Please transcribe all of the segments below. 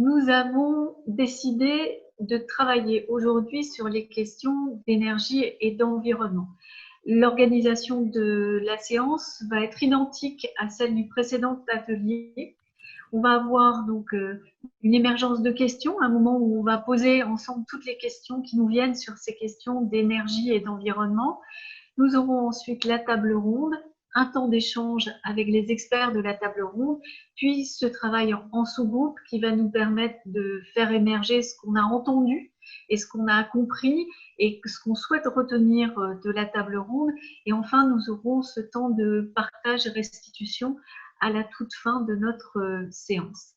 nous avons décidé de travailler aujourd'hui sur les questions d'énergie et d'environnement. L'organisation de la séance va être identique à celle du précédent atelier. On va avoir donc une émergence de questions, un moment où on va poser ensemble toutes les questions qui nous viennent sur ces questions d'énergie et d'environnement. Nous aurons ensuite la table ronde, un temps d'échange avec les experts de la table ronde, puis ce travail en sous-groupe qui va nous permettre de faire émerger ce qu'on a entendu et ce qu'on a compris et ce qu'on souhaite retenir de la table ronde. Et enfin, nous aurons ce temps de partage et restitution à la toute fin de notre séance.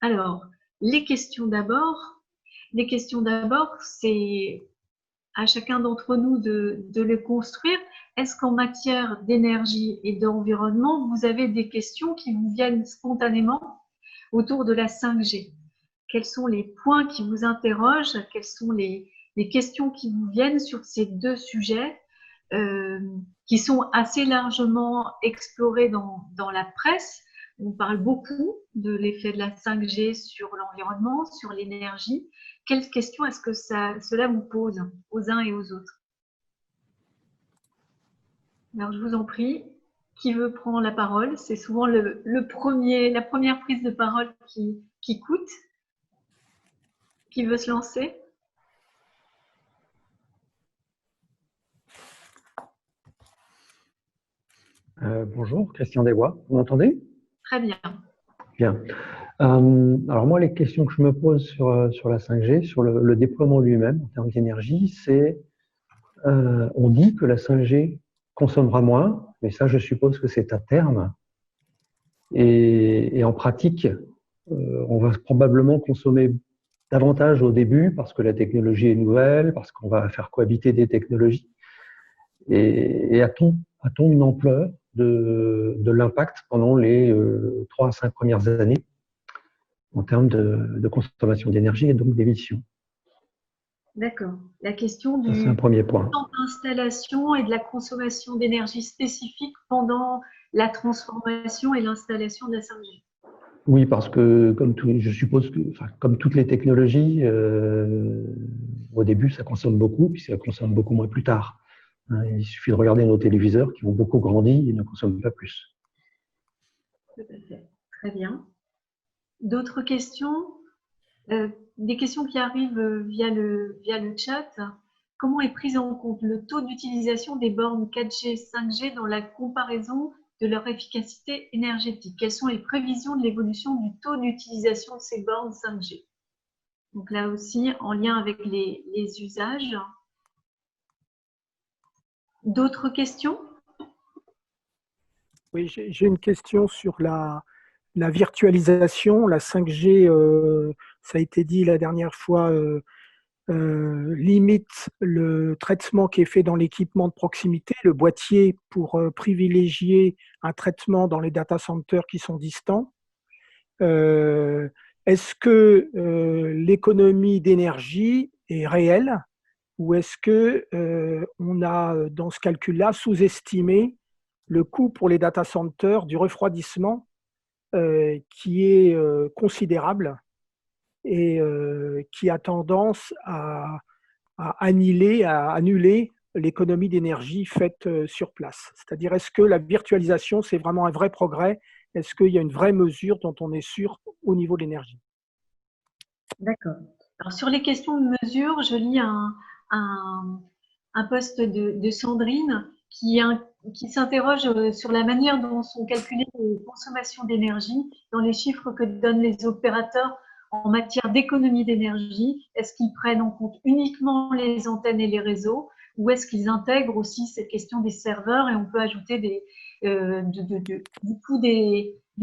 Alors, les questions d'abord. Les questions d'abord, c'est à chacun d'entre nous de le construire. Est-ce qu'en matière d'énergie et d'environnement, vous avez des questions qui vous viennent spontanément autour de la 5G? Quels sont les points qui vous interrogent? Quelles sont les questions qui vous viennent sur ces deux sujets qui sont assez largement explorés dans la presse? On parle beaucoup de l'effet de la 5G sur l'environnement, sur l'énergie. Quelles questions est-ce que cela vous pose aux uns et aux autres? Alors, je vous en prie, qui veut prendre la parole? C'est souvent la première prise de parole qui coûte. Qui veut se lancer? Bonjour, Christian Desbois, vous m'entendez? Très bien. Bien. Alors moi, les questions que je me pose sur la 5G, sur le déploiement lui-même en termes d'énergie, c'est, on dit que la 5G consommera moins, mais ça, je suppose que c'est à terme. Et en pratique, on va probablement consommer davantage au début parce que la technologie est nouvelle, parce qu'on va faire cohabiter des technologies. Et a-t-on une ampleur de l'impact pendant les 3 à 5 premières années en termes de consommation d'énergie et donc d'émissions? D'accord. La question du c'est un premier point. temps d'installation et de la consommation d'énergie spécifique pendant la transformation et l'installation de la 5G. Oui, parce que je suppose que, comme toutes les technologies, au début, ça consomme beaucoup, puis ça consomme beaucoup moins plus tard. Il suffit de regarder nos téléviseurs qui ont beaucoup grandi et ne consomment pas plus. Tout à fait. Très bien. D'autres questions? Des questions qui arrivent via le chat. Comment est pris en compte le taux d'utilisation des bornes 4G, 5G dans la comparaison de leur efficacité énergétique? Quelles sont les prévisions de l'évolution du taux d'utilisation de ces bornes 5G? Donc là aussi, en lien avec les usages. D'autres questions? Oui, j'ai une question sur la virtualisation. La 5G, ça a été dit la dernière fois, limite le traitement qui est fait dans l'équipement de proximité, le boîtier, pour privilégier un traitement dans les data centers qui sont distants. Est-ce que l'économie d'énergie est réelle ou est-ce que on a dans ce calcul-là sous-estimé le coût pour les data centers du refroidissement qui est considérable et qui a tendance à annuler l'économie d'énergie faite sur place. C'est-à-dire, est-ce que la virtualisation, c'est vraiment un vrai progrès? Est-ce qu'il y a une vraie mesure dont on est sûr au niveau de l'énergie? D'accord. Alors, sur les questions de mesure, je lis un post de Sandrine qui s'interroge sur la manière dont sont calculées les consommations d'énergie dans les chiffres que donnent les opérateurs en matière d'économie d'énergie. Est-ce qu'ils prennent en compte uniquement les antennes et les réseaux ou est-ce qu'ils intègrent aussi cette question des serveurs et on peut ajouter du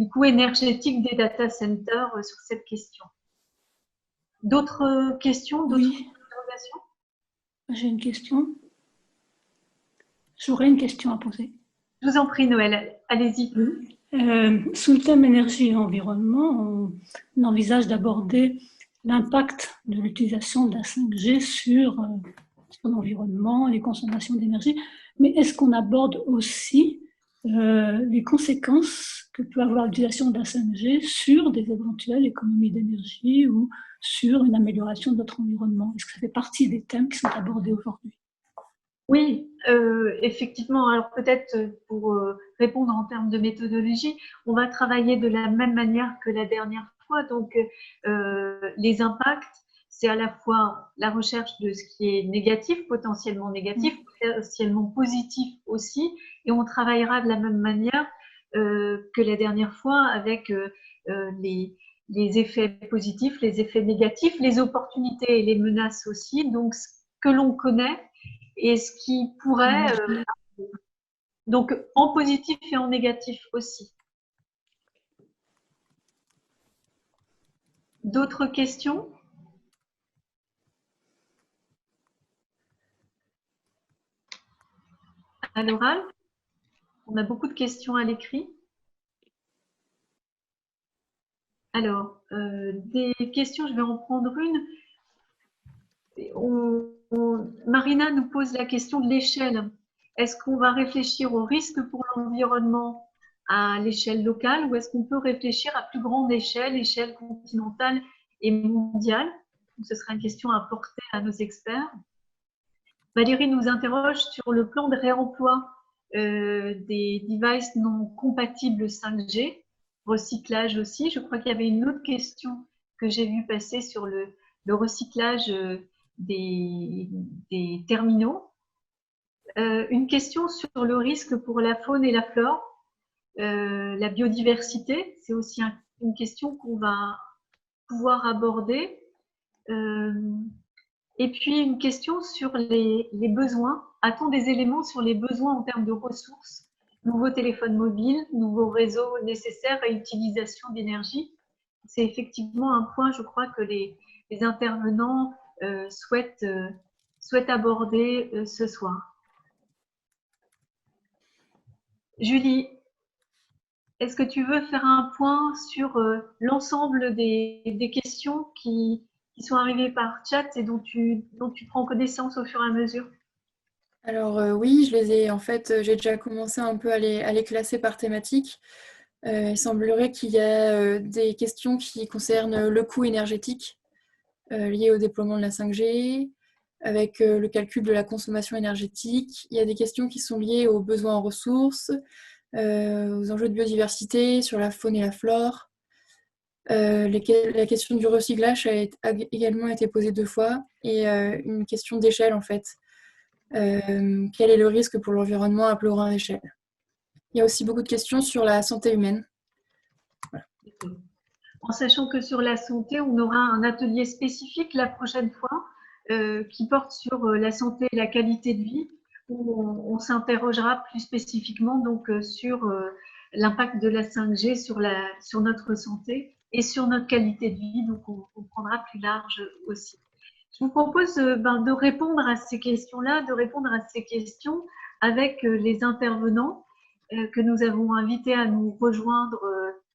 coût énergétique des data centers sur cette question? D'autres questions, d'autres interrogations? J'ai une question. J'aurais une question à poser. Je vous en prie, Noël, allez-y. Sous le thème énergie et environnement, on envisage d'aborder l'impact de l'utilisation de la 5G sur l'environnement, les consommations d'énergie. Mais est-ce qu'on aborde aussi les conséquences que peut avoir l'utilisation de la 5G sur des éventuelles économies d'énergie ou sur une amélioration de notre environnement. Est-ce que ça fait partie des thèmes qui sont abordés aujourd'hui? Oui, effectivement. Alors peut-être pour répondre en termes de méthodologie, on va travailler de la même manière que la dernière fois. Donc les impacts, c'est à la fois la recherche de ce qui est négatif, potentiellement positif aussi, et on travaillera de la même manière que la dernière fois avec les effets positifs, les effets négatifs, les opportunités et les menaces aussi. Donc ce que l'on connaît et ce qui pourrait, donc en positif et en négatif aussi. D'autres questions? À l'oral? On a beaucoup de questions à l'écrit. Alors, des questions, je vais en prendre une. Marina nous pose la question de l'échelle. Est-ce qu'on va réfléchir au risque pour l'environnement à l'échelle locale ou est-ce qu'on peut réfléchir à plus grande échelle, échelle continentale et mondiale? Ce sera une question à porter à nos experts. Valérie nous interroge sur le plan de réemploi des devices non compatibles 5G, recyclage aussi. Je crois qu'il y avait une autre question que j'ai vue passer sur le recyclage des terminaux. Une question sur le risque pour la faune et la flore, la biodiversité, c'est aussi une question qu'on va pouvoir aborder. Et puis une question sur les besoins. A-t-on des éléments sur les besoins en termes de ressources, nouveaux téléphones mobiles, nouveaux réseaux nécessaires à l'utilisation d'énergie? C'est effectivement un point, je crois, que les intervenants souhaitent aborder ce soir. Julie, est-ce que tu veux faire un point sur l'ensemble des questions qui sont arrivées par chat et dont tu prends connaissance au fur et à mesure? Alors oui, j'ai déjà commencé un peu à les classer par thématique. Il semblerait qu'il y a des questions qui concernent le coût énergétique lié au déploiement de la 5G, avec le calcul de la consommation énergétique. Il y a des questions qui sont liées aux besoins en ressources, aux enjeux de biodiversité, sur la faune et la flore. La question du recyclage a également été posée 2 fois, et une question d'échelle en fait. Quel est le risque pour l'environnement à plus grande échelle? Il y a aussi beaucoup de questions sur la santé humaine. Voilà. En sachant que sur la santé, on aura un atelier spécifique la prochaine fois qui porte sur la santé et la qualité de vie, où on s'interrogera plus spécifiquement donc, sur l'impact de la 5G sur notre santé et sur notre qualité de vie, donc on prendra plus large aussi. Je vous propose de répondre à ces questions-là, de répondre à ces questions avec les intervenants que nous avons invités à nous rejoindre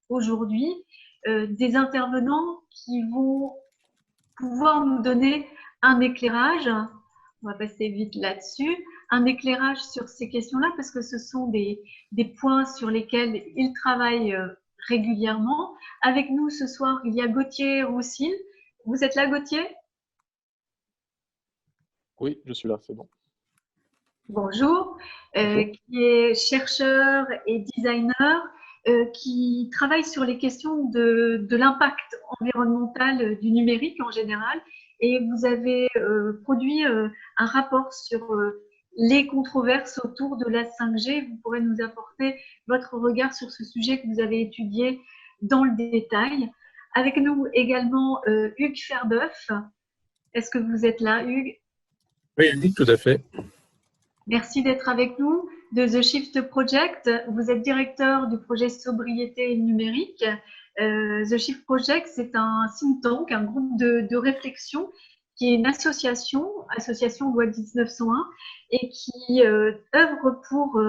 aujourd'hui, des intervenants qui vont pouvoir nous donner un éclairage, on va passer vite là-dessus, un éclairage sur ces questions-là parce que ce sont des points sur lesquels ils travaillent régulièrement. Avec nous ce soir, il y a Gauthier Roussille. Vous êtes là, Gauthier ? Oui, je suis là, c'est bon. Bonjour, qui est chercheur et designer, qui travaille sur les questions de l'impact environnemental du numérique en général. Et vous avez produit un rapport sur les controverses autour de la 5G. Vous pourrez nous apporter votre regard sur ce sujet que vous avez étudié dans le détail. Avec nous également Hugues Ferbeuf. Est-ce que vous êtes là, Hugues ? Oui, tout à fait. Merci d'être avec nous de The Shift Project. Vous êtes directeur du projet Sobriété numérique. The Shift Project, c'est un think tank, un groupe de réflexion qui est une association loi 1901, et qui œuvre pour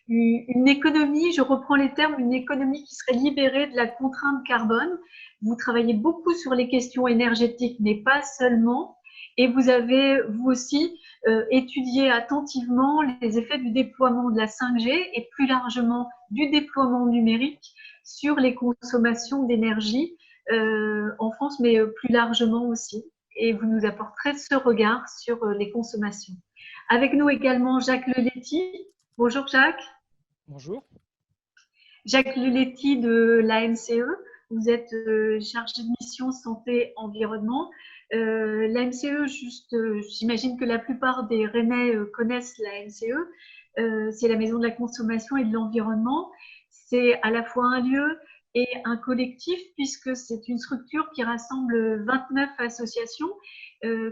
une économie, je reprends les termes, une économie qui serait libérée de la contrainte carbone. Vous travaillez beaucoup sur les questions énergétiques, mais pas seulement. Et vous avez, vous aussi, étudié attentivement les effets du déploiement de la 5G et plus largement du déploiement numérique sur les consommations d'énergie en France, mais plus largement aussi. Et vous nous apporterez ce regard sur les consommations. Avec nous également Jacques Leletti. Bonjour Jacques. Bonjour. Jacques Leletti de l'ANCE. Vous êtes chargé de mission santé-environnement. L'ANCE, j'imagine que la plupart des Rennais connaissent l'ANCE. C'est la Maison de la consommation et de l'environnement. C'est à la fois un lieu et un collectif, puisque c'est une structure qui rassemble 29 associations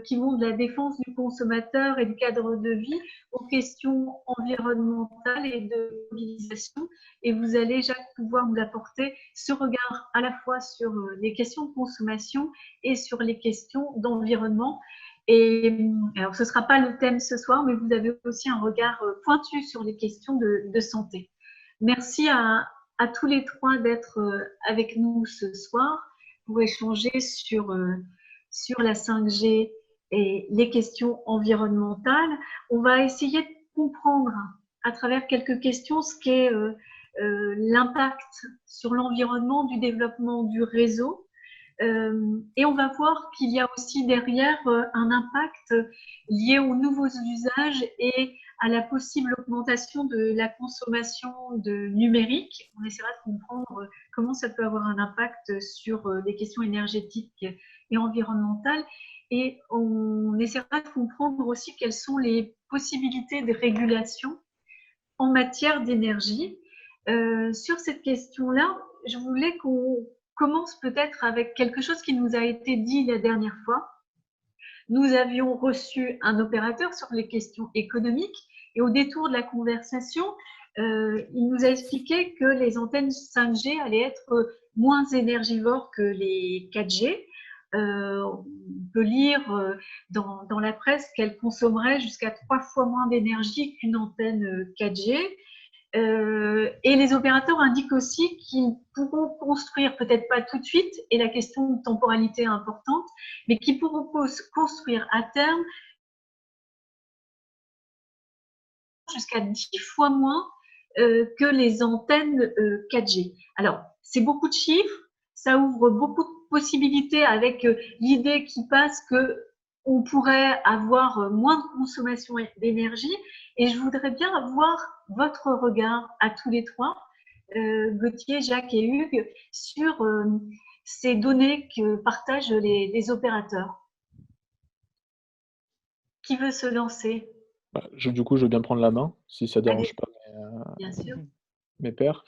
qui vont de la défense du consommateur et du cadre de vie aux questions environnementales et de mobilisation. Et vous allez, Jacques, pouvoir nous apporter ce regard à la fois sur les questions de consommation et sur les questions d'environnement. Et alors, ce ne sera pas le thème ce soir, mais vous avez aussi un regard pointu sur les questions de santé. Merci à tous les trois d'être avec nous ce soir pour échanger sur la 5G et les questions environnementales. On va essayer de comprendre à travers quelques questions ce qu'est l'impact sur l'environnement du développement du réseau. Et on va voir qu'il y a aussi derrière un impact lié aux nouveaux usages et à la possible augmentation de la consommation de numérique. On essaiera de comprendre comment ça peut avoir un impact sur les questions énergétiques et environnementales. Et on essaiera de comprendre aussi quelles sont les possibilités de régulation en matière d'énergie. Sur cette question-là, je voulais qu'on commence peut-être avec quelque chose qui nous a été dit la dernière fois. Nous avions reçu un opérateur sur les questions économiques et au détour de la conversation, il nous a expliqué que les antennes 5G allaient être moins énergivores que les 4G. On peut lire dans la presse qu'elles consommeraient jusqu'à 3 fois moins d'énergie qu'une antenne 4G. Et les opérateurs indiquent aussi qu'ils pourront construire, peut-être pas tout de suite, et la question de temporalité est importante, mais qu'ils pourront construire à terme jusqu'à 10 fois moins que les antennes 4G. Alors, c'est beaucoup de chiffres, ça ouvre beaucoup de possibilités avec l'idée qui passe qu'on pourrait avoir moins de consommation d'énergie. Et je voudrais bien avoir votre regard à tous les trois, Gauthier, Jacques et Hugues, sur ces données que partagent les opérateurs. Qui veut se lancer? Du coup, je veux bien prendre la main, si ça ne dérange pas Bien sûr. mes pairs.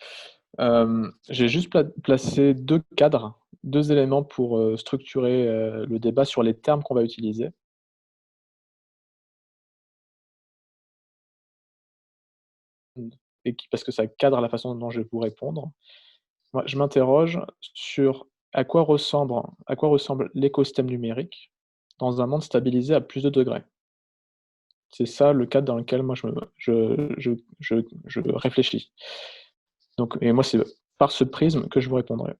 J'ai juste placé 2 cadres, 2 éléments pour structurer le débat sur les termes qu'on va utiliser. Parce que ça cadre la façon dont je vais vous répondre. Moi, je m'interroge sur à quoi ressemble l'écosystème numérique dans un monde stabilisé à plus de degrés. C'est ça le cadre dans lequel moi je réfléchis. Donc, et moi, c'est par ce prisme que je vous répondrai.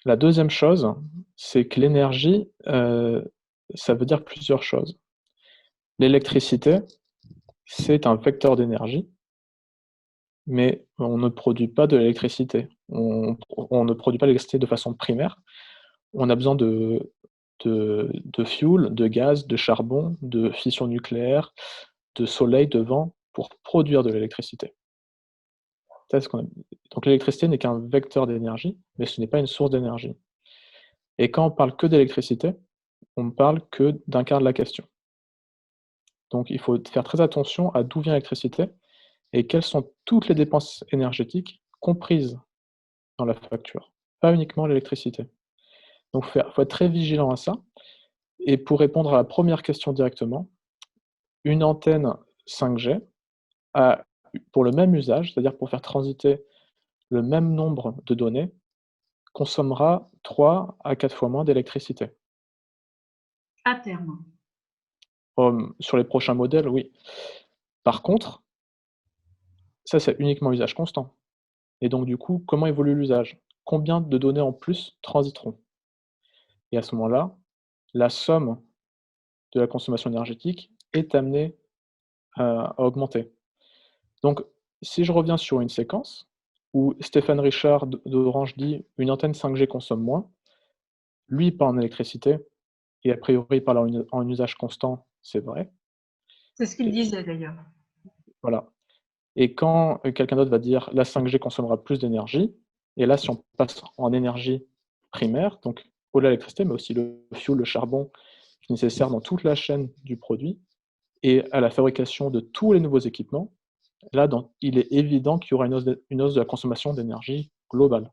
La deuxième chose, c'est que l'énergie, ça veut dire plusieurs choses. L'électricité, c'est un vecteur d'énergie, mais on ne produit pas de l'électricité. On ne produit pas l'électricité de façon primaire. On a besoin de fuel, de gaz, de charbon, de fission nucléaire, de soleil, de vent, pour produire de l'électricité. Donc l'électricité n'est qu'un vecteur d'énergie, mais ce n'est pas une source d'énergie. Et quand on parle que d'électricité, on ne parle que d'un quart de la question. Donc il faut faire très attention à d'où vient l'électricité et quelles sont toutes les dépenses énergétiques comprises dans la facture, pas uniquement l'électricité. Donc il faut être très vigilant à ça. Et pour répondre à la première question directement, une antenne 5G pour le même usage, c'est-à-dire pour faire transiter le même nombre de données, consommera 3 à 4 fois moins d'électricité. À terme. Sur les prochains modèles, oui. Par contre, ça c'est uniquement usage constant. Et donc du coup, comment évolue l'usage? Combien de données en plus transiteront? Et à ce moment-là, la somme de la consommation énergétique est amené à augmenter. Donc, si je reviens sur une séquence où Stéphane Richard d'Orange dit « une antenne 5G consomme moins », lui parle en électricité, et a priori il parle en usage constant, c'est vrai. C'est ce qu'il disait d'ailleurs. Voilà. Et quand quelqu'un d'autre va dire « la 5G consommera plus d'énergie », et là, si on passe en énergie primaire, donc au-delà de l'électricité, mais aussi le fioul, le charbon, qui est nécessaire dans toute la chaîne du produit, et à la fabrication de tous les nouveaux équipements, là, il est évident qu'il y aura une hausse de la consommation d'énergie globale.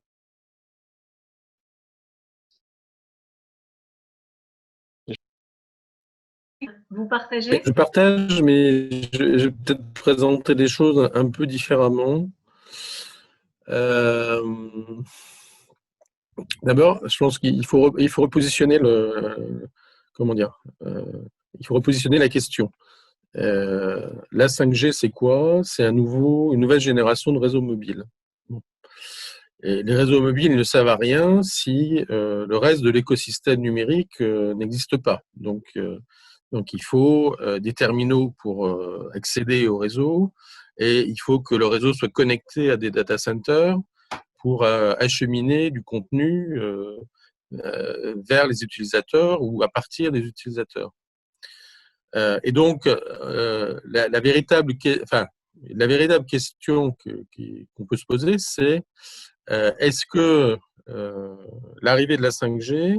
Vous partagez? Je partage, mais je vais peut-être présenter les choses un peu différemment. D'abord, je pense qu'il faut repositionner il faut repositionner la question. La 5G, c'est quoi? C'est une nouvelle génération de réseaux mobiles. Bon. Et les réseaux mobiles ne servent à rien si le reste de l'écosystème numérique n'existe pas. Donc, il faut des terminaux pour accéder au réseau, et il faut que le réseau soit connecté à des data centers pour acheminer du contenu vers les utilisateurs ou à partir des utilisateurs. Et donc, la véritable question qu'on peut se poser, c'est est-ce que l'arrivée de la 5G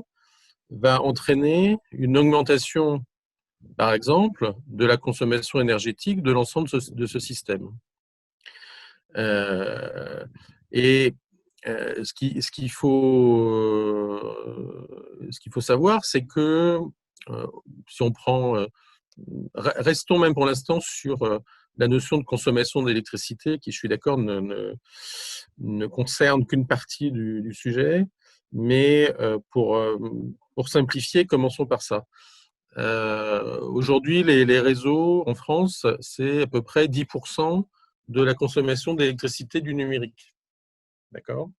va entraîner une augmentation, par exemple, de la consommation énergétique de l'ensemble de ce système? Ce qu'il faut savoir, c'est que si on prend, restons même pour l'instant sur la notion de consommation d'électricité, qui, je suis d'accord, ne concerne qu'une partie du sujet, mais pour simplifier, commençons par ça. Aujourd'hui, les réseaux en France, c'est à peu près 10% de la consommation d'électricité du numérique. D'accord?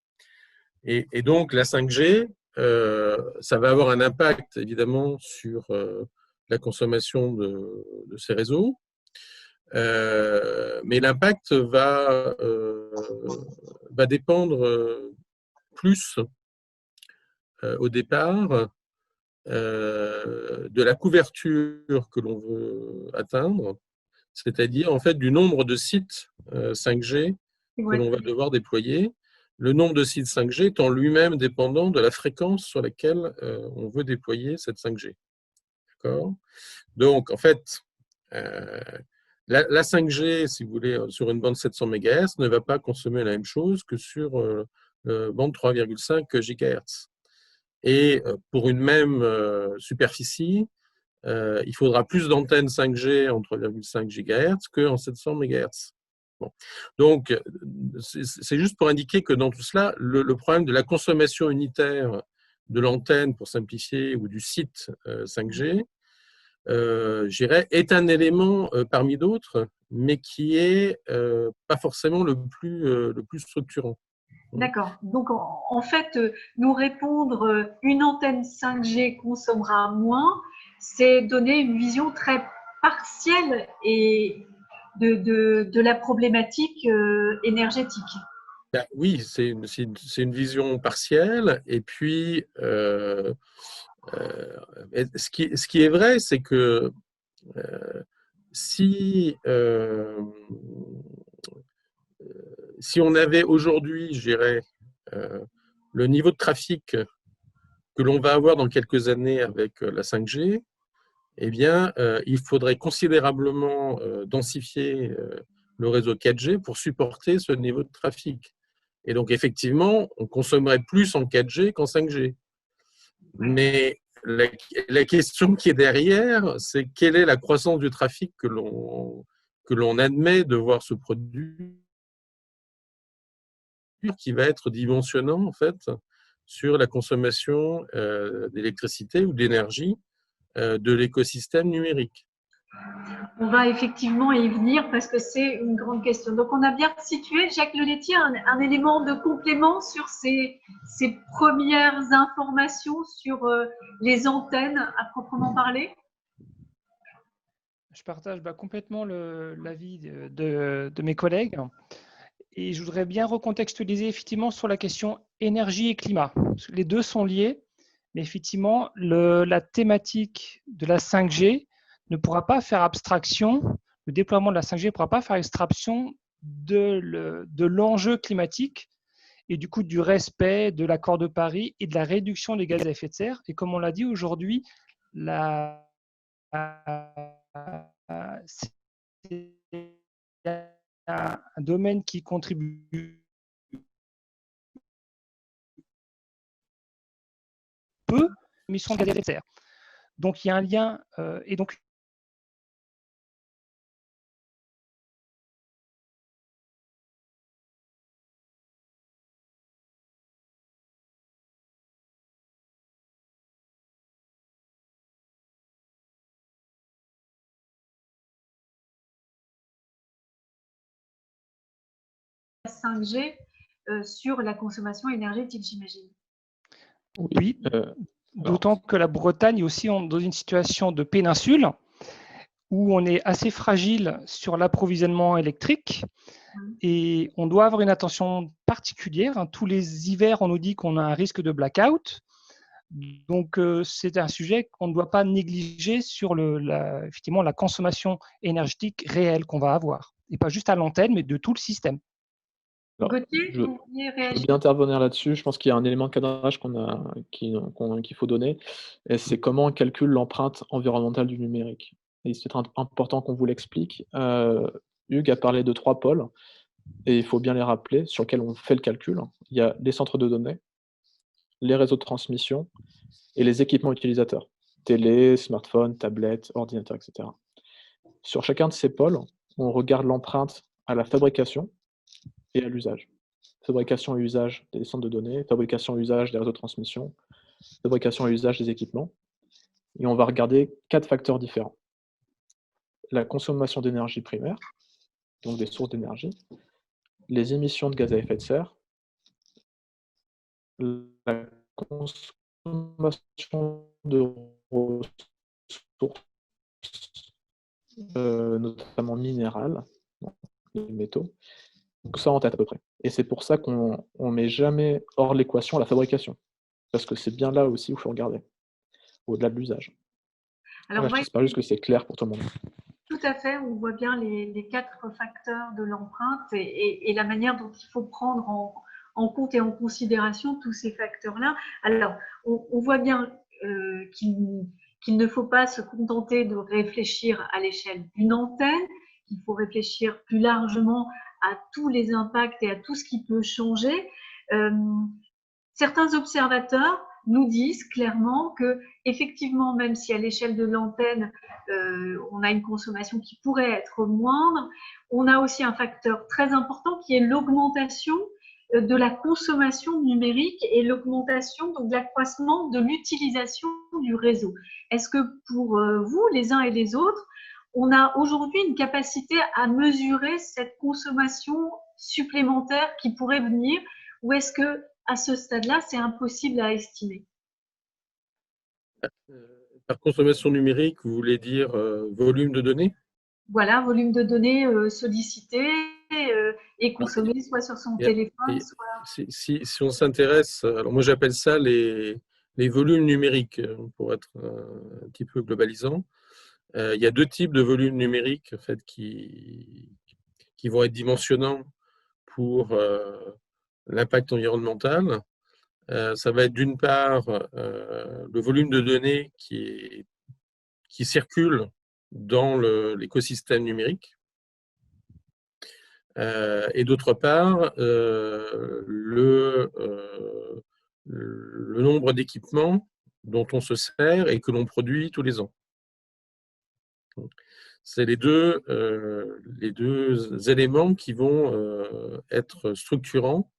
Et donc, la 5G, ça va avoir un impact, évidemment, sur la consommation de ces réseaux. Mais l'impact va dépendre plus au départ de la couverture que l'on veut atteindre, c'est-à-dire en fait du nombre de sites 5G que l'on va devoir déployer. Le nombre de sites 5G étant lui-même dépendant de la fréquence sur laquelle on veut déployer cette 5G. D'accord ? Donc, en fait, la 5G, si vous voulez, sur une bande 700 MHz, ne va pas consommer la même chose que sur bande 3,5 GHz. Et pour une même superficie, il faudra plus d'antennes 5G en 3,5 GHz qu'en 700 MHz. Bon. Donc, c'est juste pour indiquer que dans tout cela, le problème de la consommation unitaire de l'antenne, pour simplifier, ou du site 5G, je dirais, est un élément parmi d'autres, mais qui est pas forcément le plus structurant. D'accord. Donc, en fait, nous répondre une antenne 5G consommera moins, c'est donner une vision très partielle et de la problématique énergétique. Ben oui, c'est une vision partielle. Et puis, ce qui est vrai, c'est que si on avait aujourd'hui, je dirais, le niveau de trafic que l'on va avoir dans quelques années avec la 5G, eh bien, il faudrait considérablement densifier le réseau 4G pour supporter ce niveau de trafic. Et donc, effectivement, on consommerait plus en 4G qu'en 5G. Mais la question qui est derrière, c'est quelle est la croissance du trafic que l'on admet devoir se produire, qui va être dimensionnant, en fait, sur la consommation d'électricité ou d'énergie de l'écosystème numérique. On va effectivement y venir parce que c'est une grande question. Donc, on a bien situé, Jacques Lelaitier, un élément de complément sur ces premières informations sur les antennes à proprement parler. Je partage complètement l'avis de mes collègues. Et je voudrais bien recontextualiser effectivement sur la question énergie et climat. Les deux sont liés, mais effectivement, la thématique de la 5G ne pourra pas faire abstraction, le déploiement de la 5G ne pourra pas faire abstraction de l'enjeu climatique et du coup du respect de l'accord de Paris et de la réduction des gaz à effet de serre. Et comme on l'a dit aujourd'hui, c'est un domaine qui contribue peu aux émissions de gaz à effet de serre. Donc il y a un lien et donc la 5G sur la consommation énergétique, j'imagine. Oui, d'autant que la Bretagne est aussi dans une situation de péninsule où on est assez fragile sur l'approvisionnement électrique et on doit avoir une attention particulière. Tous les hivers, on nous dit qu'on a un risque de blackout. Donc, c'est un sujet qu'on ne doit pas négliger sur effectivement, la consommation énergétique réelle qu'on va avoir. Et pas juste à l'antenne, mais de tout le système. Alors, Gauthier, je vous vouliez veux réagir? bien intervenir là-dessus. Je pense qu'il y a un élément de cadrage qu'il faut donner, et c'est comment on calcule l'empreinte environnementale du numérique. Et c'est important qu'on vous l'explique. Hugues a parlé de 3 pôles, et il faut bien les rappeler, sur lesquels on fait le calcul. Il y a les centres de données, les réseaux de transmission et les équipements utilisateurs, télé, smartphone, tablette, ordinateur, etc. Sur chacun de ces pôles, on regarde l'empreinte à la fabrication et à l'usage. Fabrication et usage des centres de données, fabrication et usage des réseaux de transmission, fabrication et usage des équipements. Et on va regarder 4 facteurs différents. La consommation d'énergie primaire, donc des sources d'énergie, les émissions de gaz à effet de serre, la consommation de ressources, notamment minérales, les métaux, tout ça en tête à peu près. Et c'est pour ça qu'on ne met jamais hors l'équation la fabrication, parce que c'est bien là aussi où il faut regarder, au-delà de l'usage. Alors, Voilà, j'espère juste que c'est clair pour tout le monde. tout à fait, on voit bien les 4 facteurs de l'empreinte et la manière dont il faut prendre en compte et en considération tous ces facteurs-là. Alors, on voit bien qu'il ne faut pas se contenter de réfléchir à l'échelle d'une antenne, qu'il faut réfléchir plus largement à tous les impacts et à tout ce qui peut changer. Certains observateurs nous disent clairement que, effectivement, même si à l'échelle de l'antenne, on a une consommation qui pourrait être moindre, on a aussi un facteur très important qui est l'augmentation de la consommation numérique et l'augmentation, donc de l'accroissement de l'utilisation du réseau. Est-ce que pour vous, les uns et les autres, on a aujourd'hui une capacité à mesurer cette consommation supplémentaire qui pourrait venir, ou est-ce que à ce stade-là, c'est impossible à estimer? Par consommation numérique, vous voulez dire volume de données? Voilà, volume de données sollicité et consommé soit sur son téléphone, soit… Si on s'intéresse, alors moi j'appelle ça les volumes numériques, pour être un petit peu globalisant. Il y a 2 types de volumes numériques en fait, qui vont être dimensionnants pour l'impact environnemental. Ça va être d'une part le volume de données qui circule dans l'écosystème numérique, et d'autre part le nombre d'équipements dont on se sert et que l'on produit tous les ans. C'est les deux éléments qui vont être structurants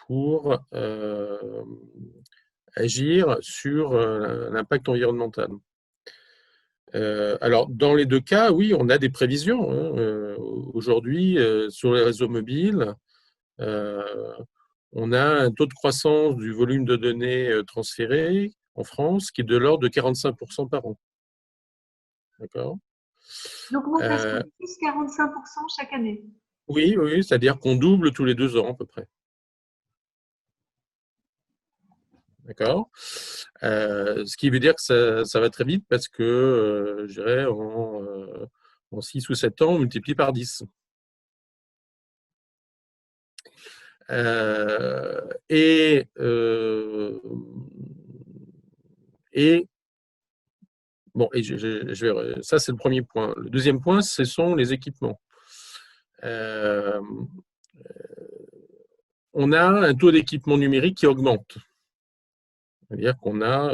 pour agir sur l'impact environnemental. Alors, dans les 2 cas, oui, on a des prévisions. Aujourd'hui, sur les réseaux mobiles, on a un taux de croissance du volume de données transférées en France qui est de l'ordre de 45% par an. D'accord ? L'augmentation de plus 45% chaque année. Oui, oui, c'est-à-dire qu'on double tous les 2 ans à peu près. D'accord. Ce qui veut dire que ça va très vite parce que, je dirais, en 6 ou 7 ans, on multiplie par 10. Et bon, ça c'est le premier point. Le deuxième point, ce sont les équipements. Euh, on a un taux d'équipement numérique qui augmente. C'est-à-dire qu'on a,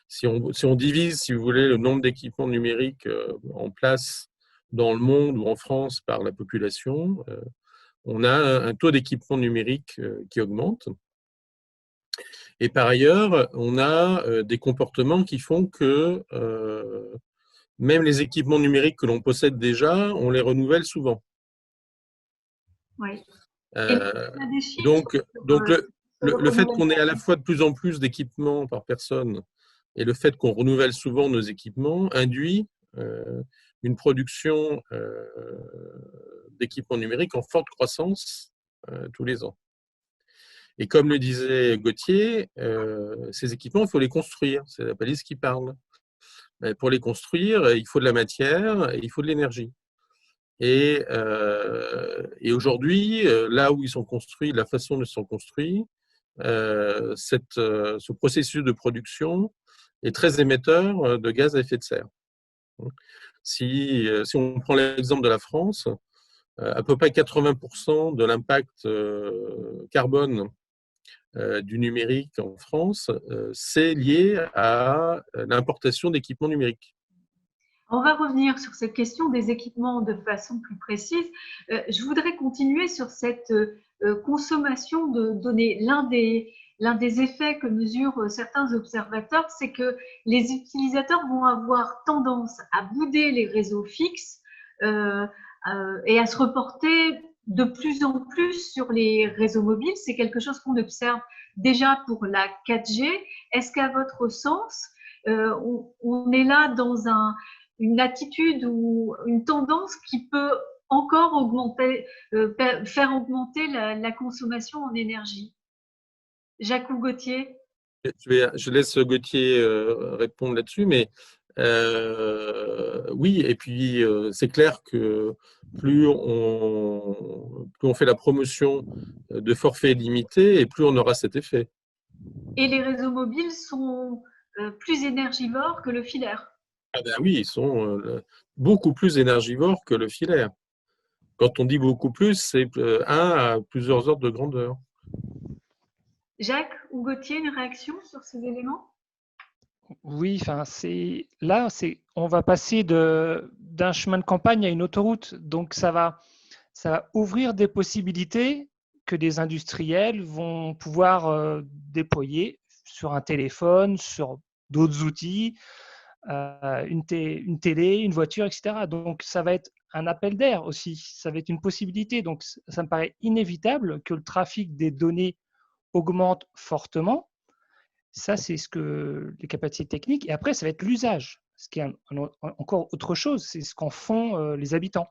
si on divise, si vous voulez, le nombre d'équipements numériques en place dans le monde ou en France par la population, on a un taux d'équipement numérique qui augmente. Et par ailleurs, on a des comportements qui font que même les équipements numériques que l'on possède déjà, on les renouvelle souvent. Oui. Donc le fait qu'on ait à la fois de plus en plus d'équipements par personne et le fait qu'on renouvelle souvent nos équipements induit une production d'équipements numériques en forte croissance tous les ans. Et comme le disait Gauthier, ces équipements, il faut les construire. C'est la palisse qui parle. Mais pour les construire, il faut de la matière et il faut de l'énergie. Et aujourd'hui, là où ils sont construits, la façon dont ils sont construits, ce processus de production est très émetteur de gaz à effet de serre. Si on prend l'exemple de la France, à peu près 80% de l'impact carbone du numérique en France, c'est lié à l'importation d'équipements numériques. On va revenir sur cette question des équipements de façon plus précise. Je voudrais continuer sur cette consommation de données. L'un des effets que mesurent certains observateurs, c'est que les utilisateurs vont avoir tendance à bouder les réseaux fixes et à se reporter de plus en plus sur les réseaux mobiles. C'est quelque chose qu'on observe déjà pour la 4G. Est-ce qu'à votre sens, on est là dans une attitude ou une tendance qui peut encore augmenter, faire augmenter la consommation en énergie? Jacques ou Gauthier? Je laisse Gauthier répondre là-dessus, mais oui, et puis c'est clair que plus on fait la promotion de forfaits limités, et plus on aura cet effet. Et les réseaux mobiles sont plus énergivores que le filaire. Ah ben oui, ils sont beaucoup plus énergivores que le filaire. Quand on dit beaucoup plus, c'est 1 à plusieurs ordres de grandeur. Jacques ou Gauthier, une réaction sur ces éléments? Oui, enfin, on va passer d'un chemin de campagne à une autoroute. Donc, ça va ouvrir des possibilités que des industriels vont pouvoir déployer sur un téléphone, sur d'autres outils, une télé, une voiture, etc. Donc, ça va être un appel d'air aussi. Ça va être une possibilité. Donc, ça me paraît inévitable que le trafic des données augmente fortement. Ça, c'est ce que les capacités techniques. Et après, ça va être l'usage, ce qui est encore autre chose. C'est ce qu'en font les habitants.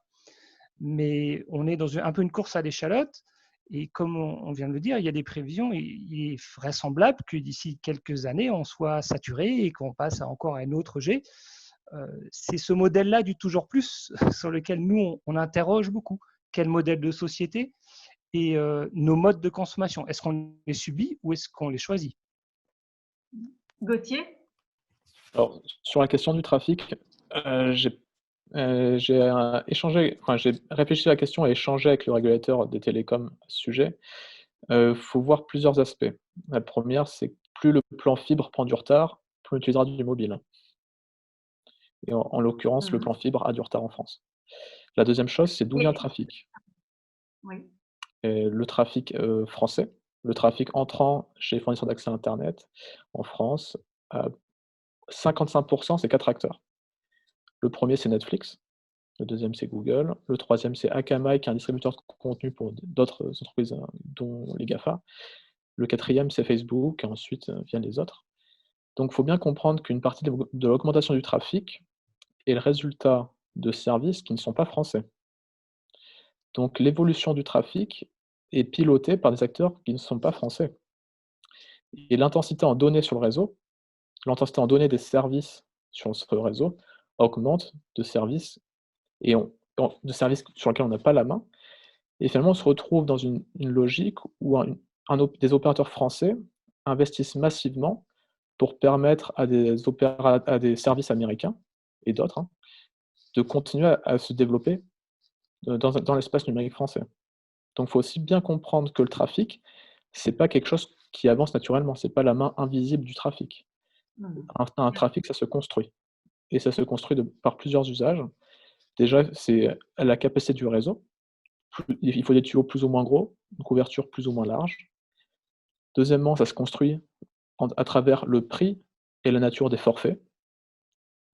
Mais on est dans un peu une course à l'échalote. Et comme on vient de le dire, il y a des prévisions. Il est vraisemblable que d'ici quelques années, on soit saturé et qu'on passe encore à un autre jet. C'est ce modèle-là du toujours plus sur lequel nous, on interroge beaucoup. Quel modèle de société et nos modes de consommation? Est-ce qu'on les subit ou est-ce qu'on les choisit? Gauthier? Alors, sur la question du trafic, j'ai réfléchi à la question et échangé avec le régulateur des télécoms à ce sujet. Il faut voir plusieurs aspects. La première, c'est que plus le plan fibre prend du retard, plus on utilisera du mobile. Et en l'occurrence, le plan fibre a du retard en France. La deuxième chose, c'est d'où vient le trafic. Oui. Et le trafic français, le trafic entrant chez les fournisseurs d'accès à Internet en France, 55%, c'est 4 acteurs. Le premier, c'est Netflix. Le deuxième, c'est Google. Le troisième, c'est Akamai, qui est un distributeur de contenu pour d'autres entreprises, dont les GAFA. Le quatrième, c'est Facebook, et ensuite viennent les autres. Donc, il faut bien comprendre qu'une partie de l'augmentation du trafic est le résultat de services qui ne sont pas français. Donc l'évolution du trafic est pilotée par des acteurs qui ne sont pas français. Et l'intensité en données sur le réseau, l'intensité en données des services sur ce réseau augmente de services, de services sur lesquels on n'a pas la main. Et finalement, on se retrouve dans une logique où des opérateurs français investissent massivement pour permettre à des services américains et d'autres de continuer à se développer dans l'espace numérique français. Donc, il faut aussi bien comprendre que le trafic, ce n'est pas quelque chose qui avance naturellement, ce n'est pas la main invisible du trafic. Un trafic, ça se construit. Et ça se construit par plusieurs usages. Déjà, c'est la capacité du réseau. Il faut des tuyaux plus ou moins gros, une couverture plus ou moins large. Deuxièmement, ça se construit à travers le prix et la nature des forfaits,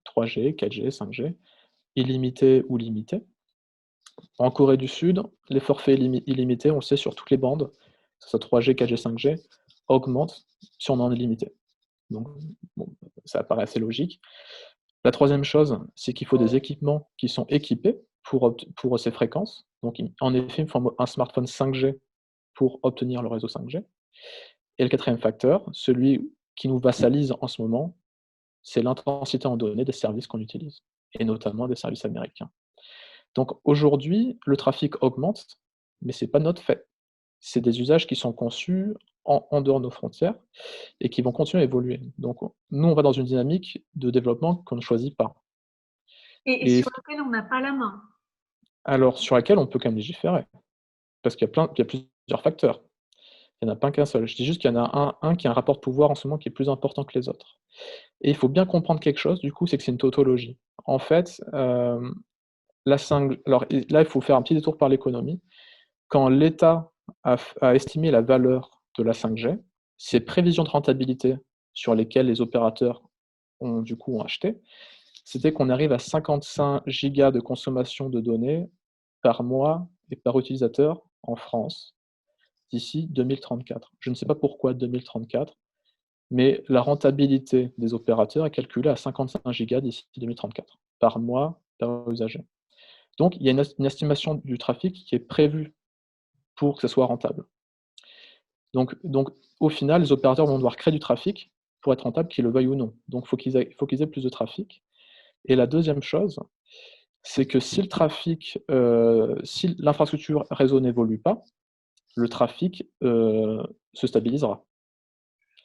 3G, 4G, 5G, illimités ou limités. En Corée du Sud, les forfaits illimités, on le sait, sur toutes les bandes, que ce soit 3G, 4G, 5G, augmentent si on en est limité. Donc, bon, ça paraît assez logique. La troisième chose, c'est qu'il faut des équipements qui sont équipés pour ces fréquences. Donc, en effet, il faut un smartphone 5G pour obtenir le réseau 5G. Et le quatrième facteur, celui qui nous vassalise en ce moment, c'est l'intensité en données des services qu'on utilise, et notamment des services américains. Donc aujourd'hui, le trafic augmente, mais ce n'est pas notre fait. C'est des usages qui sont conçus en dehors de nos frontières et qui vont continuer à évoluer. Donc nous, on va dans une dynamique de développement qu'on ne choisit pas. Et sur laquelle on n'a pas la main. Alors, sur laquelle on peut quand même légiférer, parce qu'il y a plusieurs facteurs. Il n'y en a pas qu'un seul. Je dis juste qu'il y en a un qui a un rapport de pouvoir en ce moment qui est plus important que les autres. Et il faut bien comprendre quelque chose, du coup, c'est que c'est une tautologie. En fait, la 5G, alors là, il faut faire un petit détour par l'économie. Quand l'État a estimé la valeur de la 5G, ses prévisions de rentabilité sur lesquelles les opérateurs ont acheté, c'était qu'on arrive à 55 gigas de consommation de données par mois et par utilisateur en France d'ici 2034. Je ne sais pas pourquoi 2034, mais la rentabilité des opérateurs est calculée à 55 gigas d'ici 2034, par mois, par usager. Donc, il y a une estimation du trafic qui est prévue pour que ça soit rentable. Donc au final, les opérateurs vont devoir créer du trafic pour être rentables, qu'ils le veuillent ou non. Donc, il faut qu'ils aient plus de trafic. Et la deuxième chose, c'est que si si l'infrastructure réseau n'évolue pas, le trafic se stabilisera.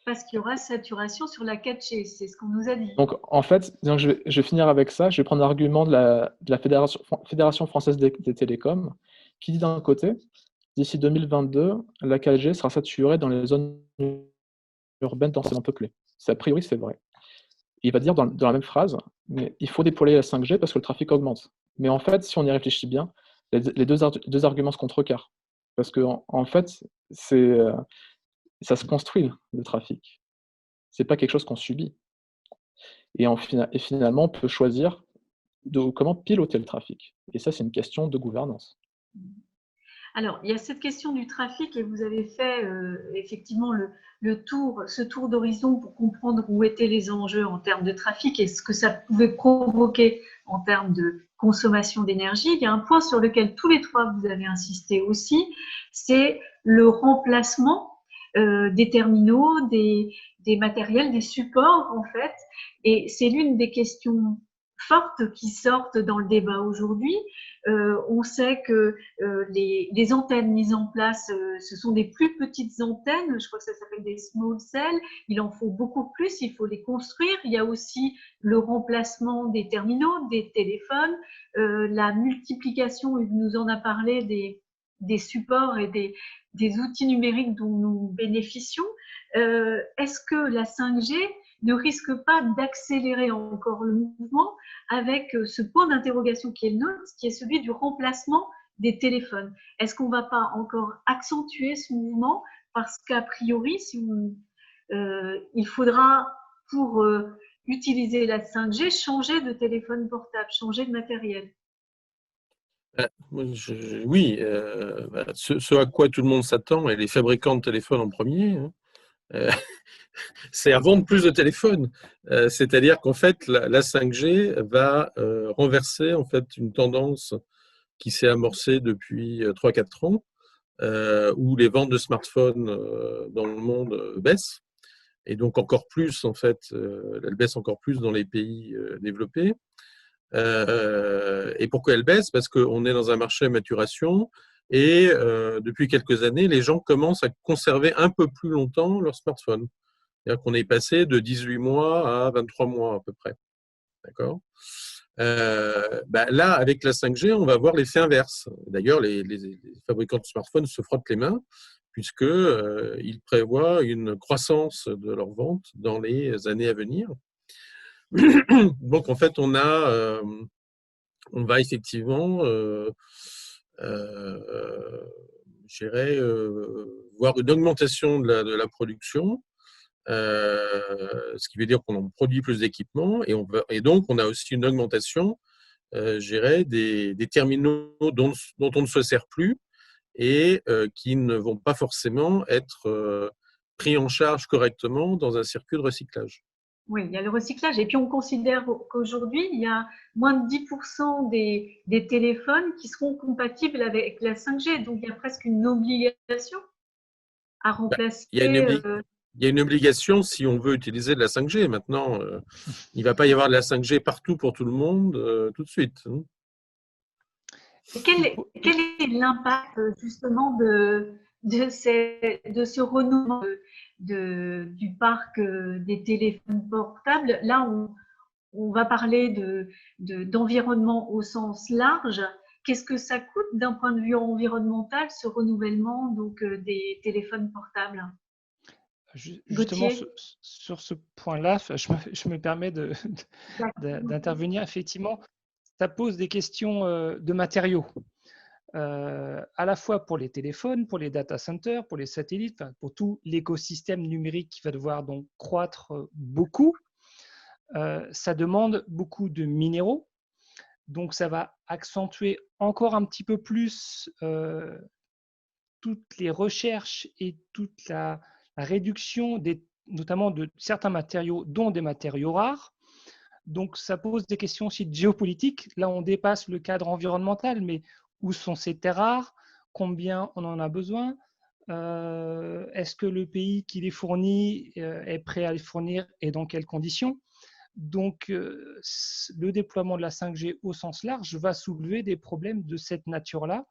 Parce qu'il y aura saturation sur la 4G, c'est ce qu'on nous a dit. Donc, en fait, je vais finir avec ça. Je vais prendre l'argument de la Fédération française des télécoms, qui dit d'un côté, d'ici 2022, la 4G sera saturée dans les zones urbaines densément peuplées. A priori, c'est vrai. Il va dire dans la même phrase, mais il faut déployer la 5G parce que le trafic augmente. Mais en fait, si on y réfléchit bien, les deux arguments se contrecarrent. Parce qu'en fait, ça se construit, le trafic. Ce n'est pas quelque chose qu'on subit. Et finalement, on peut choisir comment piloter le trafic. Et ça, c'est une question de gouvernance. Alors, il y a cette question du trafic et vous avez fait effectivement ce tour d'horizon pour comprendre où étaient les enjeux en termes de trafic et ce que ça pouvait provoquer en termes de consommation d'énergie. Il y a un point sur lequel tous les trois vous avez insisté aussi, c'est le remplacement des terminaux, des matériels, des supports en fait. Et c'est l'une des questions fortes qui sortent dans le débat aujourd'hui. On sait que les antennes mises en place, ce sont des plus petites antennes, je crois que ça s'appelle des small cells, il en faut beaucoup plus, il faut les construire. Il y a aussi le remplacement des terminaux, des téléphones, la multiplication, il nous en a parlé, des supports et des outils numériques dont nous bénéficions. Est-ce que la 5G ne risque pas d'accélérer encore le mouvement avec ce point d'interrogation qui est le nôtre, qui est celui du remplacement des téléphones? Est-ce qu'on ne va pas encore accentuer ce mouvement parce qu'à priori, il faudra, pour utiliser la 5G, changer de téléphone portable, changer de matériel? Oui, ce à quoi tout le monde s'attend, et les fabricants de téléphones en premier, euh, c'est à vendre plus de téléphones. C'est-à-dire qu'en fait, la 5G va renverser en fait une tendance qui s'est amorcée depuis 3-4 ans, où les ventes de smartphones dans le monde baissent. Et donc encore plus, en fait, elles baissent encore plus dans les pays développés. Et pourquoi elles baissent? Parce qu'on est dans un marché à maturation et depuis quelques années, les gens commencent à conserver un peu plus longtemps leur smartphone. C'est-à-dire qu'on est passé de 18 mois à 23 mois à peu près. D'accord? Là, avec la 5G, on va voir l'effet inverse. D'ailleurs, les fabricants de smartphones se frottent les mains puisqu'ils prévoient une croissance de leurs ventes dans les années à venir. Donc, en fait, on va effectivement je dirais, voir une augmentation de la production, ce qui veut dire qu'on produit plus d'équipements et donc on a aussi une augmentation, je dirais, des terminaux dont on ne se sert plus et qui ne vont pas forcément être pris en charge correctement dans un circuit de recyclage. Oui, il y a le recyclage. Et puis, on considère qu'aujourd'hui, il y a moins de 10% des téléphones qui seront compatibles avec la 5G. Donc, il y a presque une obligation à remplacer. Il y a une obligation si on veut utiliser de la 5G. Maintenant, il ne va pas y avoir de la 5G partout pour tout le monde tout de suite. Et quel est l'impact justement de ce renouvellement du parc des téléphones portables? Là, on va parler d'environnement au sens large. Qu'est-ce que ça coûte d'un point de vue environnemental, ce renouvellement donc, des téléphones portables? Justement, sur ce point-là, je me permets d'intervenir. Effectivement, ça pose des questions de matériaux, à la fois pour les téléphones, pour les data centers, pour les satellites, pour tout l'écosystème numérique qui va devoir donc croître beaucoup. Ça demande beaucoup de minéraux, donc ça va accentuer encore un petit peu plus toutes les recherches et toute la réduction notamment de certains matériaux, dont des matériaux rares. Donc, ça pose des questions aussi de géopolitique. Là, on dépasse le cadre environnemental, mais où sont ces terres rares? Combien on en a besoin? Est-ce que le pays qui les fournit est prêt à les fournir et dans quelles conditions? Donc, le déploiement de la 5G au sens large va soulever des problèmes de cette nature-là.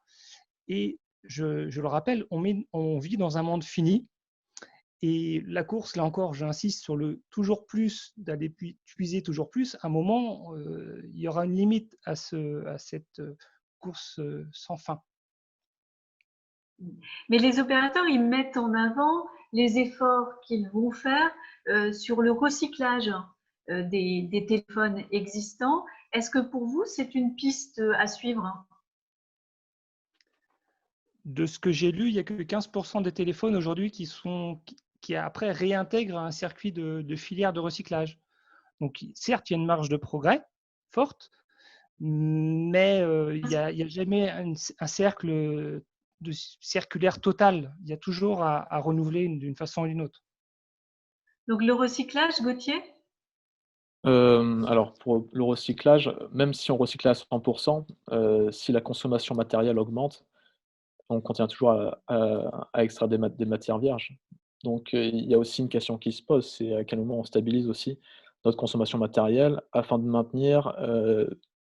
Et je le rappelle, on vit dans un monde fini. Et la course, là encore, j'insiste sur le toujours plus, d'aller puiser toujours plus. À un moment, il y aura une limite à cette course sans fin. Mais les opérateurs, ils mettent en avant les efforts qu'ils vont faire sur le recyclage des téléphones existants. Est-ce que pour vous, c'est une piste à suivre? De ce que j'ai lu, il n'y a que 15% des téléphones aujourd'hui qui après réintègrent un circuit de filière de recyclage. Donc, certes, il y a une marge de progrès forte, mais il n'y a jamais un cercle circulaire total. Il y a toujours à renouveler d'une façon ou d'une autre. Donc, le recyclage, Gauthier? Alors, pour le recyclage, même si on recyclait à 100%, si la consommation matérielle augmente, on continue toujours à extraire des matières vierges. Donc, il y a aussi une question qui se pose, c'est à quel moment on stabilise aussi notre consommation matérielle afin de maintenir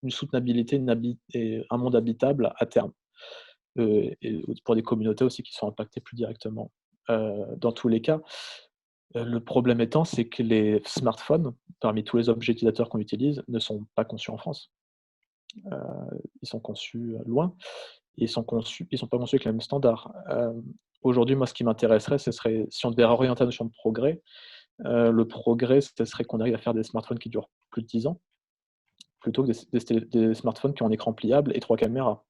une soutenabilité et un monde habitable à terme. Et pour des communautés aussi qui sont impactées plus directement. Dans tous les cas, le problème étant, c'est que les smartphones, parmi tous les objets utilisateurs qu'on utilise, ne sont pas conçus en France. Ils sont conçus loin. Ils sont pas conçus avec les mêmes standards. Aujourd'hui, moi, ce qui m'intéresserait, ce serait, si on devait orienter la notion de progrès, le progrès, ce serait qu'on arrive à faire des smartphones qui durent plus de 10 ans, plutôt que des smartphones qui ont un écran pliable et 3 caméras.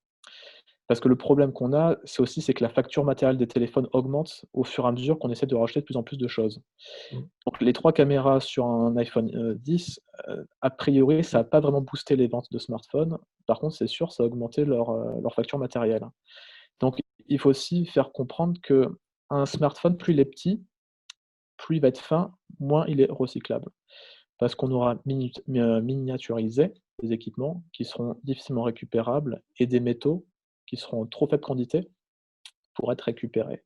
Parce que le problème qu'on a, c'est que la facture matérielle des téléphones augmente au fur et à mesure qu'on essaie de rajouter de plus en plus de choses. Donc les 3 caméras sur un iPhone 10, a priori, ça n'a pas vraiment boosté les ventes de smartphones. Par contre, c'est sûr, ça a augmenté leur facture matérielle. Donc il faut aussi faire comprendre qu'un smartphone, plus il est petit, plus il va être fin, moins il est recyclable. Parce qu'on aura miniaturisé des équipements qui seront difficilement récupérables et des métaux qui seront en trop faible quantité pour être récupérés.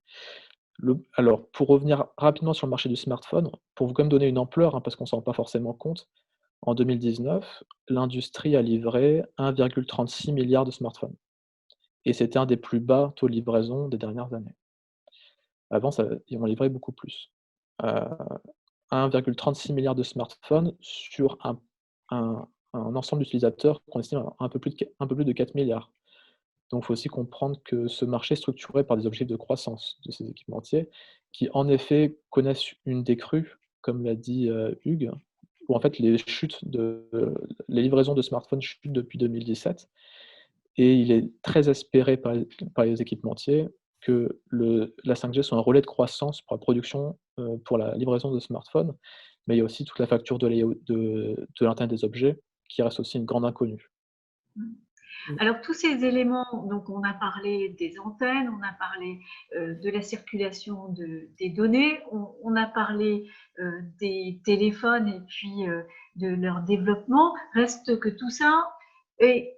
Alors, pour revenir rapidement sur le marché du smartphone, pour vous quand même donner une ampleur, hein, parce qu'on ne s'en rend pas forcément compte, en 2019, l'industrie a livré 1,36 milliard de smartphones. Et c'était un des plus bas taux de livraison des dernières années. Avant, ils vont livrer beaucoup plus. 1,36 milliard de smartphones sur un ensemble d'utilisateurs qu'on estime à un peu plus de 4 milliards. Donc, il faut aussi comprendre que ce marché est structuré par des objectifs de croissance de ces équipementiers qui, en effet, connaissent une décrue, comme l'a dit Hugues, où en fait les les livraisons de smartphones chutent depuis 2017. Et il est très espéré par les équipementiers que la 5G soit un relais de croissance pour la production, pour la livraison de smartphones, mais il y a aussi toute la facture de l'Internet des objets qui reste aussi une grande inconnue. Alors tous ces éléments, donc on a parlé des antennes, on a parlé de la circulation des données, on a parlé des téléphones et puis de leur développement. Reste que tout ça est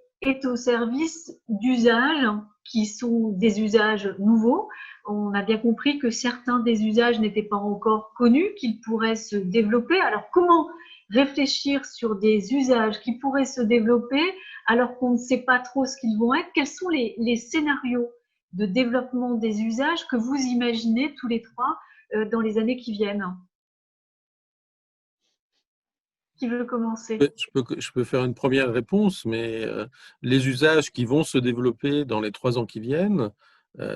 au service d'usages qui sont des usages nouveaux. On a bien compris que certains des usages n'étaient pas encore connus, qu'ils pourraient se développer. Alors comment réfléchir sur des usages qui pourraient se développer alors qu'on ne sait pas trop ce qu'ils vont être? Quels sont les scénarios de développement des usages que vous imaginez tous les trois dans les années qui viennent? Qui veut commencer? Je peux faire une première réponse, mais les usages qui vont se développer dans les 3 ans qui viennent,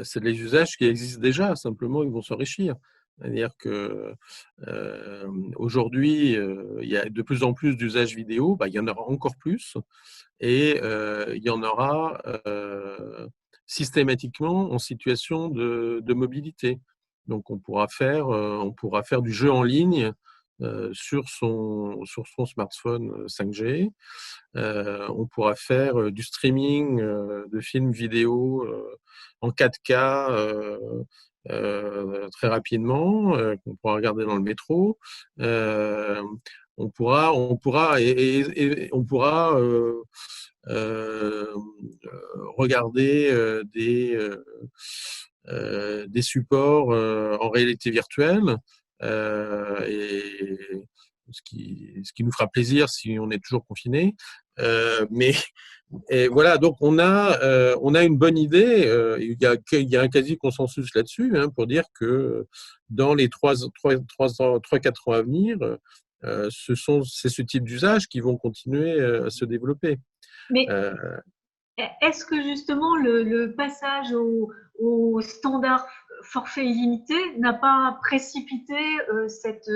c'est les usages qui existent déjà, simplement ils vont s'enrichir. C'est-à-dire que aujourd'hui, il y a de plus en plus d'usages vidéo, il y en aura encore plus, et il y en aura systématiquement en situation de mobilité. Donc on pourra faire du jeu en ligne sur son smartphone 5G. On pourra faire du streaming de films vidéo en 4K très rapidement, qu'on pourra regarder dans le métro. On pourra regarder des supports en réalité virtuelle. Et ce qui nous fera plaisir si on est toujours confiné. Et voilà, donc on a une bonne idée. Il y a un quasi consensus là-dessus, hein, pour dire que dans les 3-4 ans à venir, c'est ce type d'usage qui vont continuer à se développer. Mais est-ce que justement le passage au standard forfait illimité n'a pas précipité cette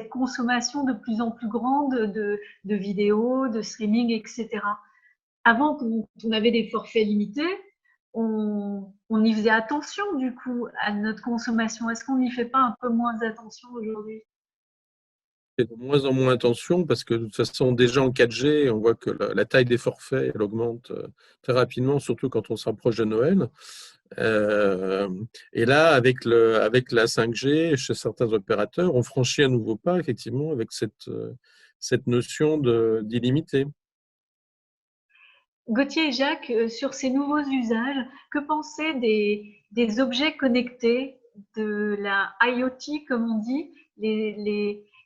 consommation de plus en plus grande de vidéos, de streaming, etc. Avant, quand on avait des forfaits limités, on y faisait attention du coup à notre consommation. Est-ce qu'on n'y fait pas un peu moins attention aujourd'hui? De moins en moins attention parce que de toute façon, déjà en 4G, on voit que la taille des forfaits elle augmente très rapidement, surtout quand on s'approche de Noël. Et là, avec la 5G, chez certains opérateurs, on franchit un nouveau pas, effectivement, avec cette notion d'illimité. Gauthier et Jacques, sur ces nouveaux usages, que penser des objets connectés, de la IoT, comme on dit,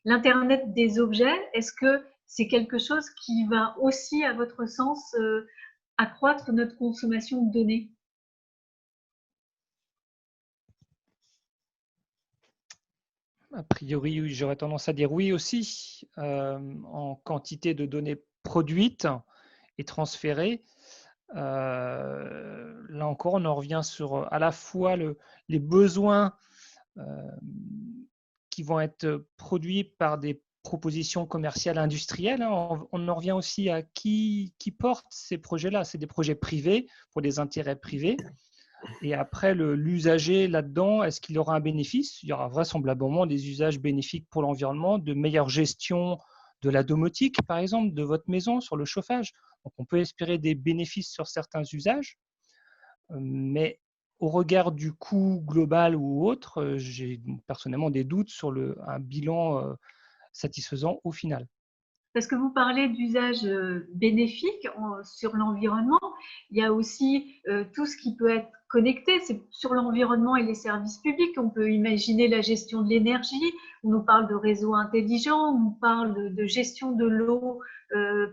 l'Internet des objets? Est-ce que c'est quelque chose qui va aussi, à votre sens, accroître notre consommation de données? A priori, j'aurais tendance à dire oui aussi, en quantité de données produites et transférées. Là encore, on en revient sur à la fois les besoins qui vont être produits par des propositions commerciales industrielles. On en revient aussi à qui porte ces projets-là. C'est des projets privés pour des intérêts privés. Et après, l'usager là-dedans, est-ce qu'il aura un bénéfice? Il y aura vraisemblablement des usages bénéfiques pour l'environnement, de meilleure gestion de la domotique, par exemple, de votre maison sur le chauffage. Donc, on peut espérer des bénéfices sur certains usages, mais au regard du coût global ou autre, j'ai personnellement des doutes sur un bilan satisfaisant au final. Parce que vous parlez d'usages bénéfiques sur l'environnement, il y a aussi tout ce qui peut être connecté. C'est sur l'environnement et les services publics. On peut imaginer la gestion de l'énergie. On nous parle de réseaux intelligents, on nous parle de gestion de l'eau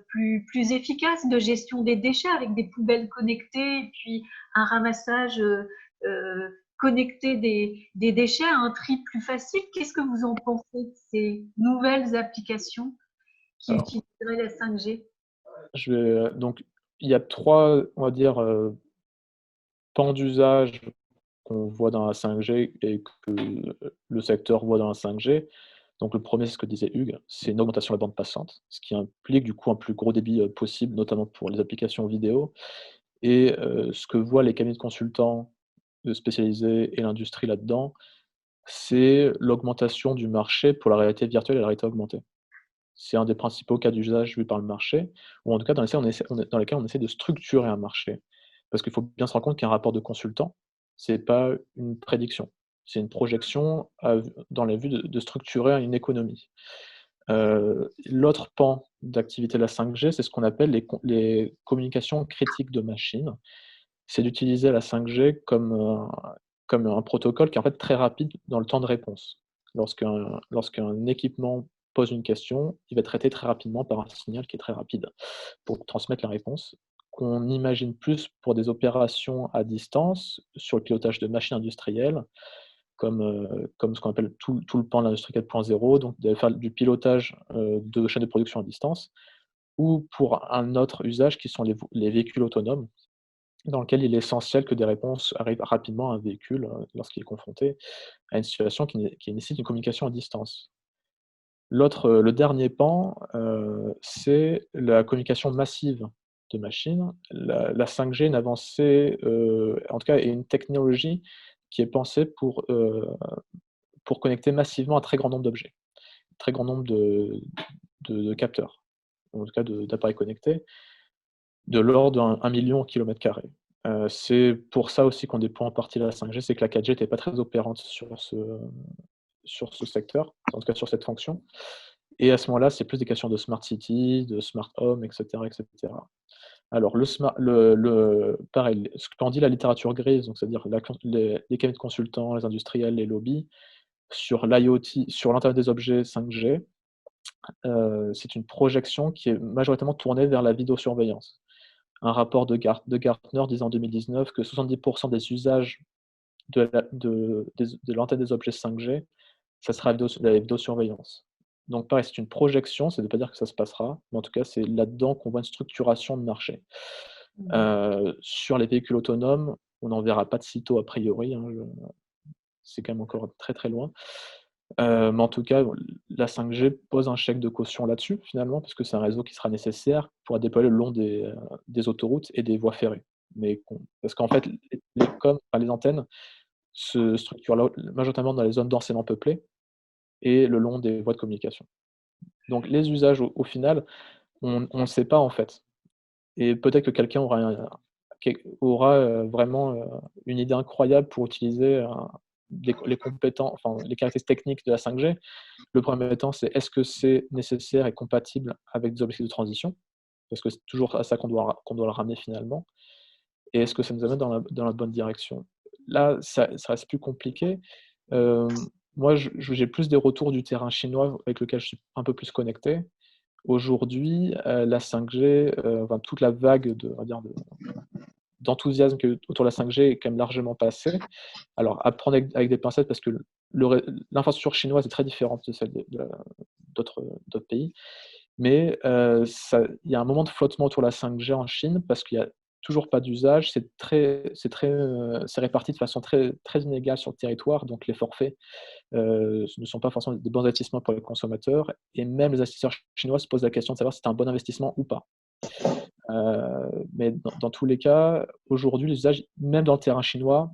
plus efficace, de gestion des déchets avec des poubelles connectées et puis un ramassage connecté des déchets, un tri plus facile. Qu'est-ce que vous en pensez de ces nouvelles applications qui Alors, utiliserait la 5G? donc, il y a 3, on va dire, pans d'usage qu'on voit dans la 5G et que le secteur voit dans la 5G. Donc le premier, c'est ce que disait Hugues, c'est une augmentation de la bande passante, ce qui implique du coup un plus gros débit possible, notamment pour les applications vidéo. Et ce que voient les cabinets de consultants spécialisés et l'industrie là-dedans, c'est l'augmentation du marché pour la réalité virtuelle et la réalité augmentée. C'est un des principaux cas d'usage vus par le marché, ou en tout cas dans lesquels on essaie de structurer un marché. Parce qu'il faut bien se rendre compte qu'un rapport de consultant, c'est pas une prédiction, c'est une projection dans la vue de structurer une économie. L'autre pan d'activité de la 5G, c'est ce qu'on appelle les communications critiques de machines. C'est d'utiliser la 5G comme un protocole qui est en fait très rapide dans le temps de réponse. Lorsqu'un équipement pose une question, il va être traité très rapidement par un signal qui est très rapide pour transmettre la réponse, qu'on imagine plus pour des opérations à distance, sur le pilotage de machines industrielles, comme ce qu'on appelle tout le pan de l'industrie 4.0, donc de faire du pilotage de chaînes de production à distance, ou pour un autre usage qui sont les véhicules autonomes, dans lequel il est essentiel que des réponses arrivent rapidement à un véhicule lorsqu'il est confronté à une situation qui nécessite une communication à distance. Le dernier pan, c'est la communication massive de machines. La 5G est une avancée, en tout cas, est une technologie qui est pensée pour connecter massivement un très grand nombre d'objets, un très grand nombre de capteurs, en tout cas d'appareils connectés, de l'ordre d'1 million km². C'est pour ça aussi qu'on déploie en partie la 5G, c'est que la 4G n'était pas très opérante sur ce secteur, en tout cas sur cette fonction. Et à ce moment-là, c'est plus des questions de smart city, de smart home, etc., etc. Alors, pareil, ce qu'en dit la littérature grise, donc c'est-à-dire les cabinets de consultants, les industriels, les lobbies, sur l'IoT, sur l'Internet des objets 5G, c'est une projection qui est majoritairement tournée vers la vidéosurveillance. Un rapport de Gartner disait en 2019 que 70% des usages de l'antenne des objets 5G, ça sera la vidéosurveillance. Donc pareil, c'est une projection, ça ne veut pas dire que ça se passera, mais en tout cas, c'est là-dedans qu'on voit une structuration de marché. Sur les véhicules autonomes, on n'en verra pas de sitôt a priori, hein, c'est quand même encore très très loin. Mais en tout cas, la 5G pose un chèque de caution là-dessus, finalement, parce que c'est un réseau qui sera nécessaire pour déployer le long des autoroutes et des voies ferrées. Parce qu'en fait, les antennes se structurent majoritairement dans les zones densément peuplées et le long des voies de communication. Donc les usages, au final, on ne sait pas en fait. Et peut-être que quelqu'un aura vraiment une idée incroyable pour utiliser les compétences, enfin, les caractéristiques techniques de la 5G. Le premier étant, c'est est-ce que c'est nécessaire et compatible avec des objectifs de transition? Parce que c'est toujours à ça qu'on doit le ramener finalement. Et est-ce que ça nous amène dans la bonne direction? Là, ça reste plus compliqué. Moi, j'ai plus des retours du terrain chinois avec lequel je suis un peu plus connecté. Aujourd'hui, la 5G, enfin, toute la vague d'enthousiasme autour de la 5G est quand même largement passée. Alors, à prendre avec des pincettes parce que l'infrastructure chinoise est très différente de celle d'autres pays. Mais il y a un moment de flottement autour de la 5G en Chine parce qu'il n'y a toujours pas d'usage. C'est réparti de façon très, très inégale sur le territoire. Donc, les forfaits ne sont pas forcément des bons investissements pour les consommateurs. Et même les investisseurs chinois se posent la question de savoir si c'est un bon investissement ou pas. Mais dans tous les cas, aujourd'hui, les usages, même dans le terrain chinois,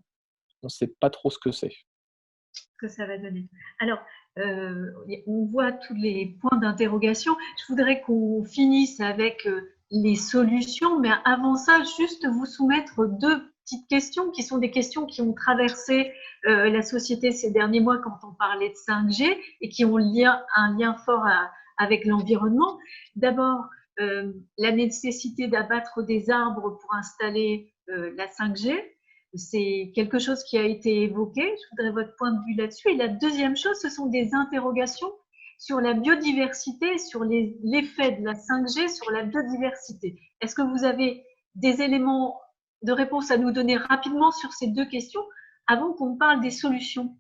on ne sait pas trop ce que c'est. Que ça va donner. Alors, on voit tous les points d'interrogation. Je voudrais qu'on finisse avec les solutions, mais avant ça, juste vous soumettre deux petites questions qui sont des questions qui ont traversé la société ces derniers mois quand on parlait de 5G et qui ont un lien fort avec l'environnement. D'abord, la nécessité d'abattre des arbres pour installer la 5G. C'est quelque chose qui a été évoqué. Je voudrais votre point de vue là-dessus. Et la deuxième chose, ce sont des interrogations sur la biodiversité, sur l'effet de la 5G sur la biodiversité. Est-ce que vous avez des éléments de réponse à nous donner rapidement sur ces deux questions avant qu'on parle des solutions?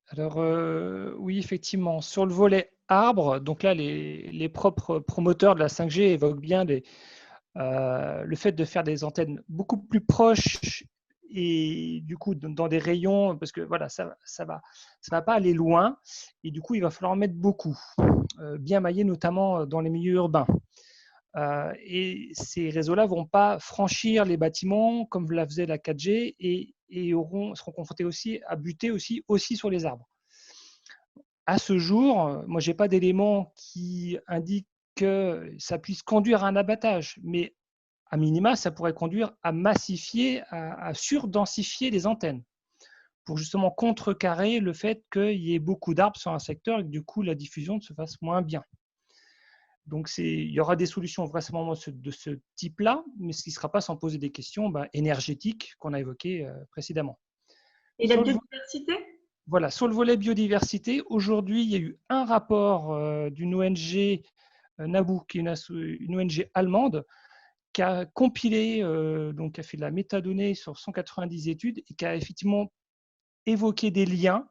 Alors oui, effectivement, sur le volet arbre, donc là, les propres promoteurs de la 5G évoquent bien le fait de faire des antennes beaucoup plus proches et du coup dans des rayons, parce que voilà, ça va pas aller loin et du coup il va falloir en mettre beaucoup, bien maillés notamment dans les milieux urbains. Et ces réseaux-là vont pas franchir les bâtiments comme la faisait la 4G et seront confrontés aussi à buter aussi sur les arbres. À ce jour, moi j'ai pas d'éléments qui indiquent que ça puisse conduire à un abattage, mais à minima, ça pourrait conduire à massifier, à surdensifier les antennes pour justement contrecarrer le fait qu'il y ait beaucoup d'arbres sur un secteur et que du coup la diffusion se fasse moins bien. Donc il y aura des solutions vraisemblablement de ce type-là, mais ce qui ne sera pas sans poser des questions énergétiques qu'on a évoquées précédemment. Et la biodiversité ? Voilà, sur le volet biodiversité, aujourd'hui, il y a eu un rapport d'une ONG, NABU, qui est une ONG allemande, qui a compilé, donc qui a fait de la métadonnée sur 190 études et qui a effectivement évoqué des liens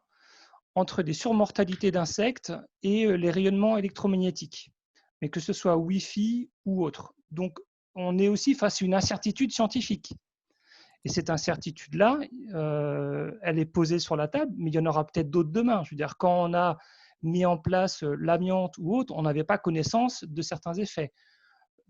entre des surmortalités d'insectes et les rayonnements électromagnétiques, mais que ce soit Wi-Fi ou autre. Donc, on est aussi face à une incertitude scientifique. Et cette incertitude-là, elle est posée sur la table, mais il y en aura peut-être d'autres demain. Je veux dire, quand on a mis en place l'amiante ou autre, on n'avait pas connaissance de certains effets.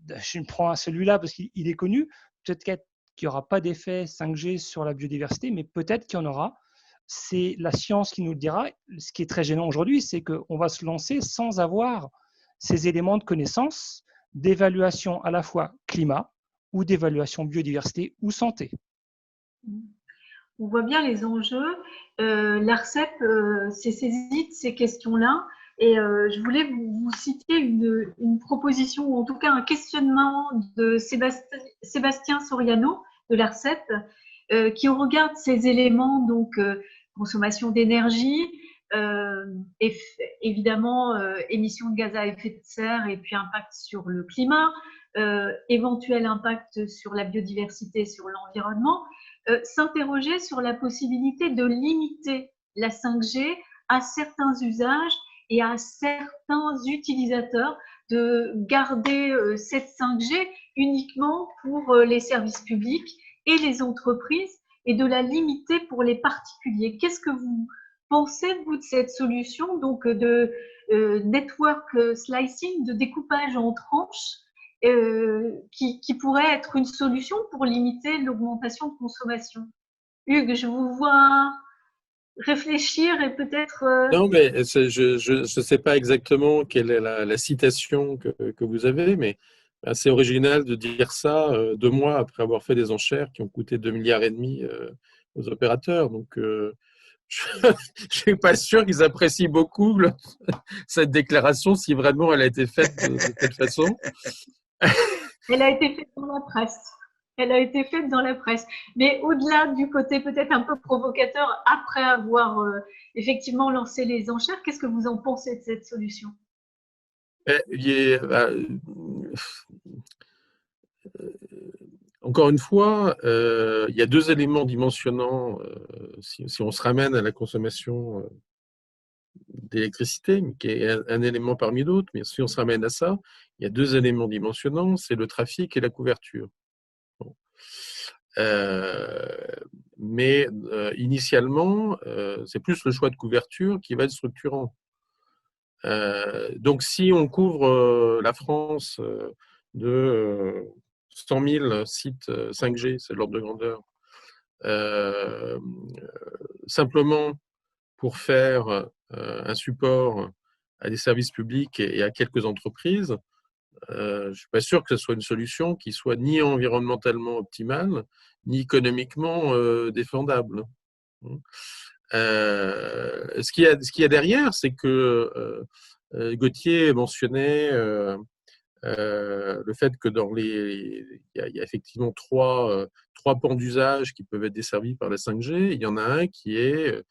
Je prends celui-là parce qu'il est connu. Peut-être qu'il n'y aura pas d'effet 5G sur la biodiversité, mais peut-être qu'il y en aura. C'est la science qui nous le dira. Ce qui est très gênant aujourd'hui, c'est qu'on va se lancer sans avoir ces éléments de connaissance, d'évaluation à la fois climat ou d'évaluation biodiversité ou santé. On voit bien les enjeux. L'ARCEP s'est saisie de ces questions-là et je voulais vous citer une proposition, ou en tout cas un questionnement de Sébastien Soriano de l'ARCEP qui regarde ces éléments, donc consommation d'énergie, évidemment émissions de gaz à effet de serre et puis impact sur le climat, éventuel impact sur la biodiversité, sur l'environnement. S'interroger sur la possibilité de limiter la 5G à certains usages et à certains utilisateurs, de garder cette 5G uniquement pour les services publics et les entreprises et de la limiter pour les particuliers. Qu'est-ce que vous pensez, vous, de cette solution donc de network slicing, de découpage en tranches qui pourrait être une solution pour limiter l'augmentation de consommation? Hugues, je vous vois réfléchir et peut-être… Non, mais je ne sais pas exactement quelle est la citation que vous avez, mais c'est original de dire ça 2 mois après avoir fait des enchères qui ont coûté 2,5 milliards aux opérateurs. Donc, je ne suis pas sûr qu'ils apprécient beaucoup cette déclaration si vraiment elle a été faite de cette façon. Elle a été faite dans la presse. Elle a été faite dans la presse. Mais au-delà du côté peut-être un peu provocateur, après avoir effectivement lancé les enchères, qu'est-ce que vous en pensez de cette solution? Encore une fois, il y a 2 éléments dimensionnants si on se ramène à la consommation d'électricité, qui est un élément parmi d'autres, mais si on se ramène à ça, il y a 2 éléments dimensionnants, c'est le trafic et la couverture. Bon. Mais initialement, c'est plus le choix de couverture qui va être structurant. Donc si on couvre la France de 100 000 sites 5G, c'est l'ordre de grandeur, simplement pour faire un support à des services publics et à quelques entreprises, Je ne suis pas sûr que ce soit une solution qui soit ni environnementalement optimale, ni économiquement défendable. Ce qu'il y a derrière, c'est que Gauthier mentionnait le fait que il y a effectivement trois pans d'usage qui peuvent être desservis par la 5G. Il y en a un qui est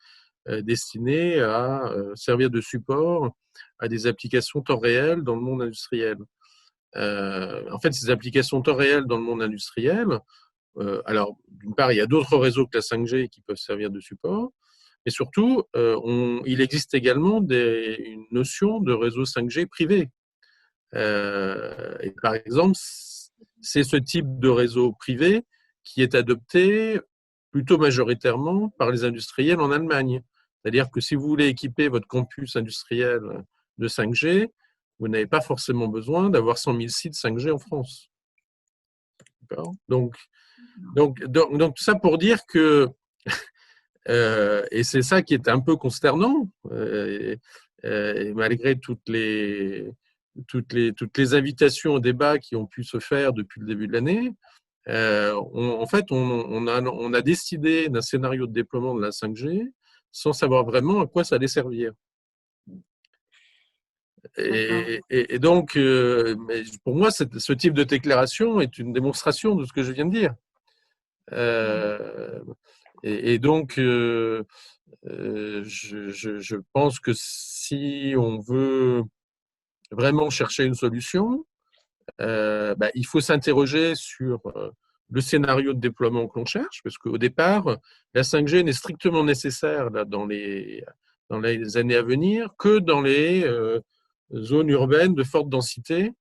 destiné à servir de support à des applications temps réel dans le monde industriel. En fait, ces applications temps réel dans le monde industriel, alors d'une part, il y a d'autres réseaux que la 5G qui peuvent servir de support, mais surtout, il existe également une notion de réseau 5G privé. Et par exemple, c'est ce type de réseau privé qui est adopté plutôt majoritairement par les industriels en Allemagne. C'est-à-dire que si vous voulez équiper votre campus industriel de 5G, vous n'avez pas forcément besoin d'avoir 100 000 sites 5G en France. Donc, tout ça pour dire que, et c'est ça qui est un peu consternant, et malgré toutes les invitations au débat qui ont pu se faire depuis le début de l'année, en fait, on a décidé d'un scénario de déploiement de la 5G sans savoir vraiment à quoi ça allait servir. Et donc, pour moi, ce type de déclaration est une démonstration de ce que je viens de dire. Et donc, je pense que si on veut vraiment chercher une solution, il faut s'interroger sur le scénario de déploiement que l'on cherche, parce qu'au départ, la 5G n'est strictement nécessaire là, dans les années à venir que dans les zones urbaines de forte densité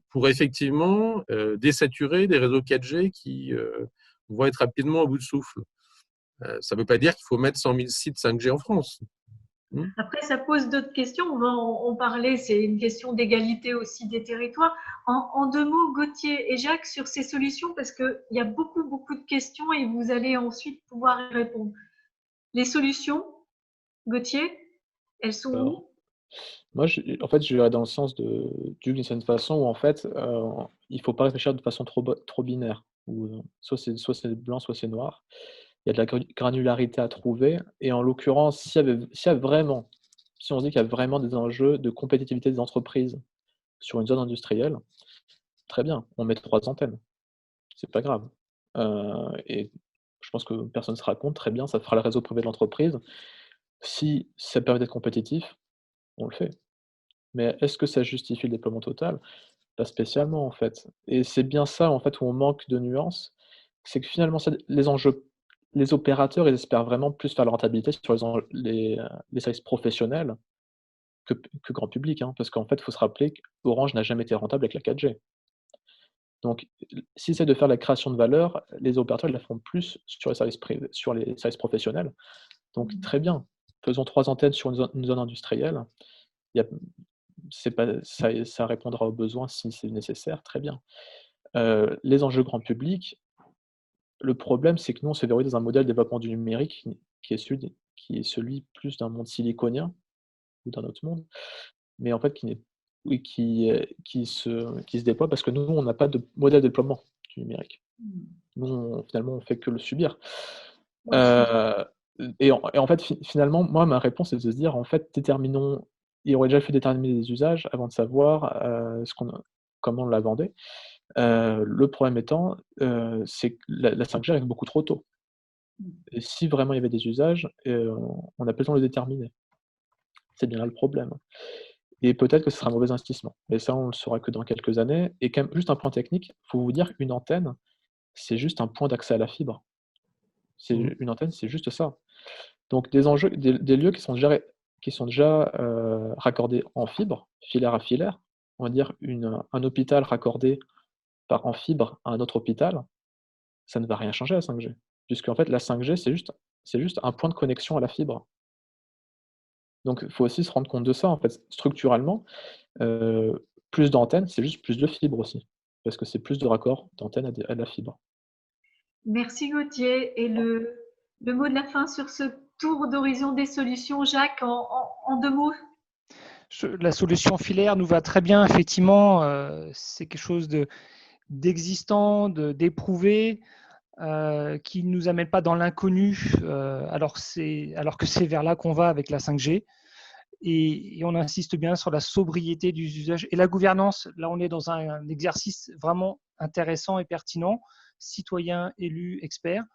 pour effectivement désaturer des réseaux 4G qui vont être rapidement au bout de souffle. Ça ne veut pas dire qu'il faut mettre 100 000 sites 5G en France. Après, ça pose d'autres questions. On va en parler. C'est une question d'égalité aussi des territoires. En deux mots, Gauthier et Jacques, sur ces solutions, parce qu'il y a beaucoup de questions et vous allez ensuite pouvoir y répondre. Les solutions, Gauthier, elles sont où ? Moi, en fait, je dirais dans le sens d'une certaine façon où, en fait, il ne faut pas réfléchir de façon trop binaire. Où, soit c'est blanc, soit c'est noir. Il y a de la granularité à trouver. Et en l'occurrence, si on se dit qu'il y a vraiment des enjeux de compétitivité des entreprises sur une zone industrielle, très bien, on met 3 antennes. C'est pas grave. Et je pense que personne ne sera contre, très bien, ça fera le réseau privé de l'entreprise. Si ça permet d'être compétitif, on le fait. Mais est-ce que ça justifie le déploiement total? Pas spécialement, en fait. Et c'est bien ça, en fait, où on manque de nuances. C'est que finalement, les opérateurs, ils espèrent vraiment plus faire la rentabilité sur les services professionnels que grand public, hein. Parce qu'en fait, il faut se rappeler qu'Orange n'a jamais été rentable avec la 4G. Donc, s'ils essaient de faire la création de valeur, les opérateurs, ils la font plus sur les services professionnels. Donc, très bien. Faisons 3 antennes sur une zone industrielle. Ça répondra aux besoins si c'est nécessaire, très bien. Les enjeux grand public, le problème, c'est que nous, on se verrouille dans un modèle de développement du numérique qui est celui plus d'un monde siliconien ou d'un autre monde, mais en fait qui se déploie parce que nous, on n'a pas de modèle de déploiement du numérique. Nous, finalement, on fait que le subir. Et en fait, finalement, moi, ma réponse, c'est de se dire, en fait, il aurait déjà fait déterminer des usages avant de savoir comment on la vendait. Le problème étant, c'est que la 5G arrive beaucoup trop tôt. Et si vraiment il y avait des usages, on a besoin de le déterminer. C'est bien là le problème. Et peut-être que ce sera un mauvais investissement. Mais ça, on le saura que dans quelques années. Et quand même, juste un point technique, il faut vous dire qu'une antenne, c'est juste un point d'accès à la fibre. Une antenne, c'est juste ça. Donc des lieux qui sont déjà raccordés en fibre, filaire à filaire, on va dire un hôpital raccordé en fibre à un autre hôpital, ça ne va rien changer à la 5G. Puisqu'en fait, la 5G, c'est juste un point de connexion à la fibre. Donc il faut aussi se rendre compte de ça, en fait. Structurellement, plus d'antennes, c'est juste plus de fibres aussi. Parce que c'est plus de raccords d'antennes à la fibre. Merci Gauthier. Et le mot de la fin sur ce tour d'horizon des solutions, Jacques, en deux mots. La solution filaire nous va très bien, effectivement. C'est quelque chose d'existant, d'éprouvé, qui ne nous amène pas dans l'inconnu, alors que c'est vers là qu'on va avec la 5G. Et on insiste bien sur la sobriété du usage. Et la gouvernance, là, on est dans un exercice vraiment intéressant et pertinent, citoyens, élus, experts.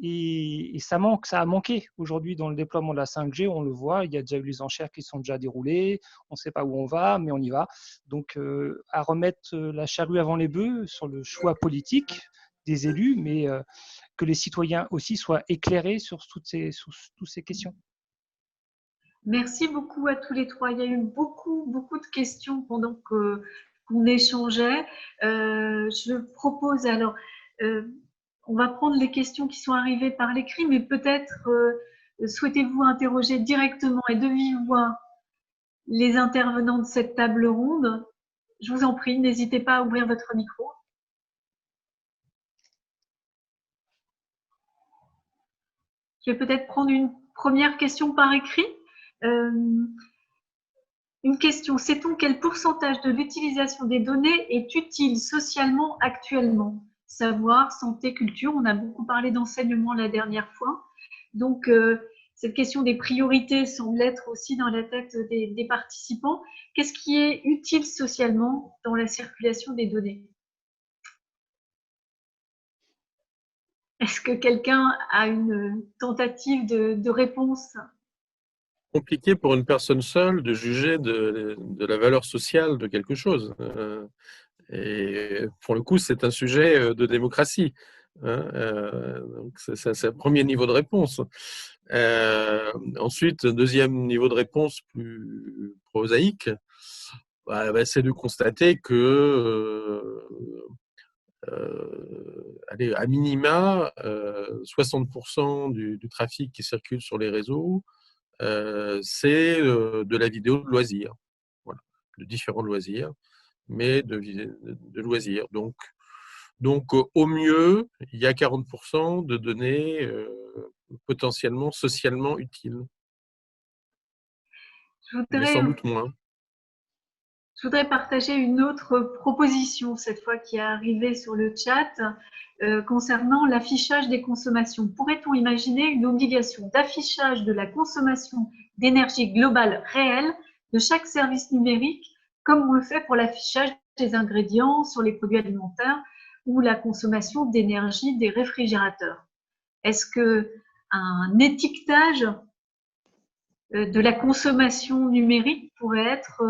Et ça a manqué aujourd'hui dans le déploiement de la 5G, on le voit, il y a déjà eu les enchères qui sont déjà déroulées, on ne sait pas où on va, mais on y va. Donc à remettre la charrue avant les bœufs sur le choix politique des élus, mais que les citoyens aussi soient éclairés sur toutes ces questions. Merci beaucoup à tous les trois. Il y a eu beaucoup de questions pendant qu'on échangeait. Je propose alors, on va prendre les questions qui sont arrivées par l'écrit, mais peut-être souhaitez-vous interroger directement et de vive voix les intervenants de cette table ronde. Je vous en prie, n'hésitez pas à ouvrir votre micro. Je vais peut-être prendre une première question par écrit. Une question, sait-on quel pourcentage de l'utilisation des données est utile socialement actuellement? Savoir, santé, culture, on a beaucoup parlé d'enseignement la dernière fois. Donc, cette question des priorités semble être aussi dans la tête des participants. Qu'est-ce qui est utile socialement dans la circulation des données? Est-ce que quelqu'un a une tentative de réponse? Compliqué pour une personne seule de juger de la valeur sociale de quelque chose. Et pour le coup, c'est un sujet de démocratie. Donc c'est un premier niveau de réponse. Ensuite, deuxième niveau de réponse plus prosaïque, c'est de constater que allez, à minima, 60% du trafic qui circule sur les réseaux, c'est de la vidéo de loisirs, voilà, de différents loisirs, mais de loisirs. Donc, au mieux, il y a 40% de données potentiellement socialement utiles, mais sans doute moins. Je voudrais partager une autre proposition, cette fois qui est arrivée sur le chat, concernant l'affichage des consommations. Pourrait-on imaginer une obligation d'affichage de la consommation d'énergie globale réelle de chaque service numérique, comme on le fait pour l'affichage des ingrédients sur les produits alimentaires ou la consommation d'énergie des réfrigérateurs? Est-ce qu'un étiquetage de la consommation numérique pourrait être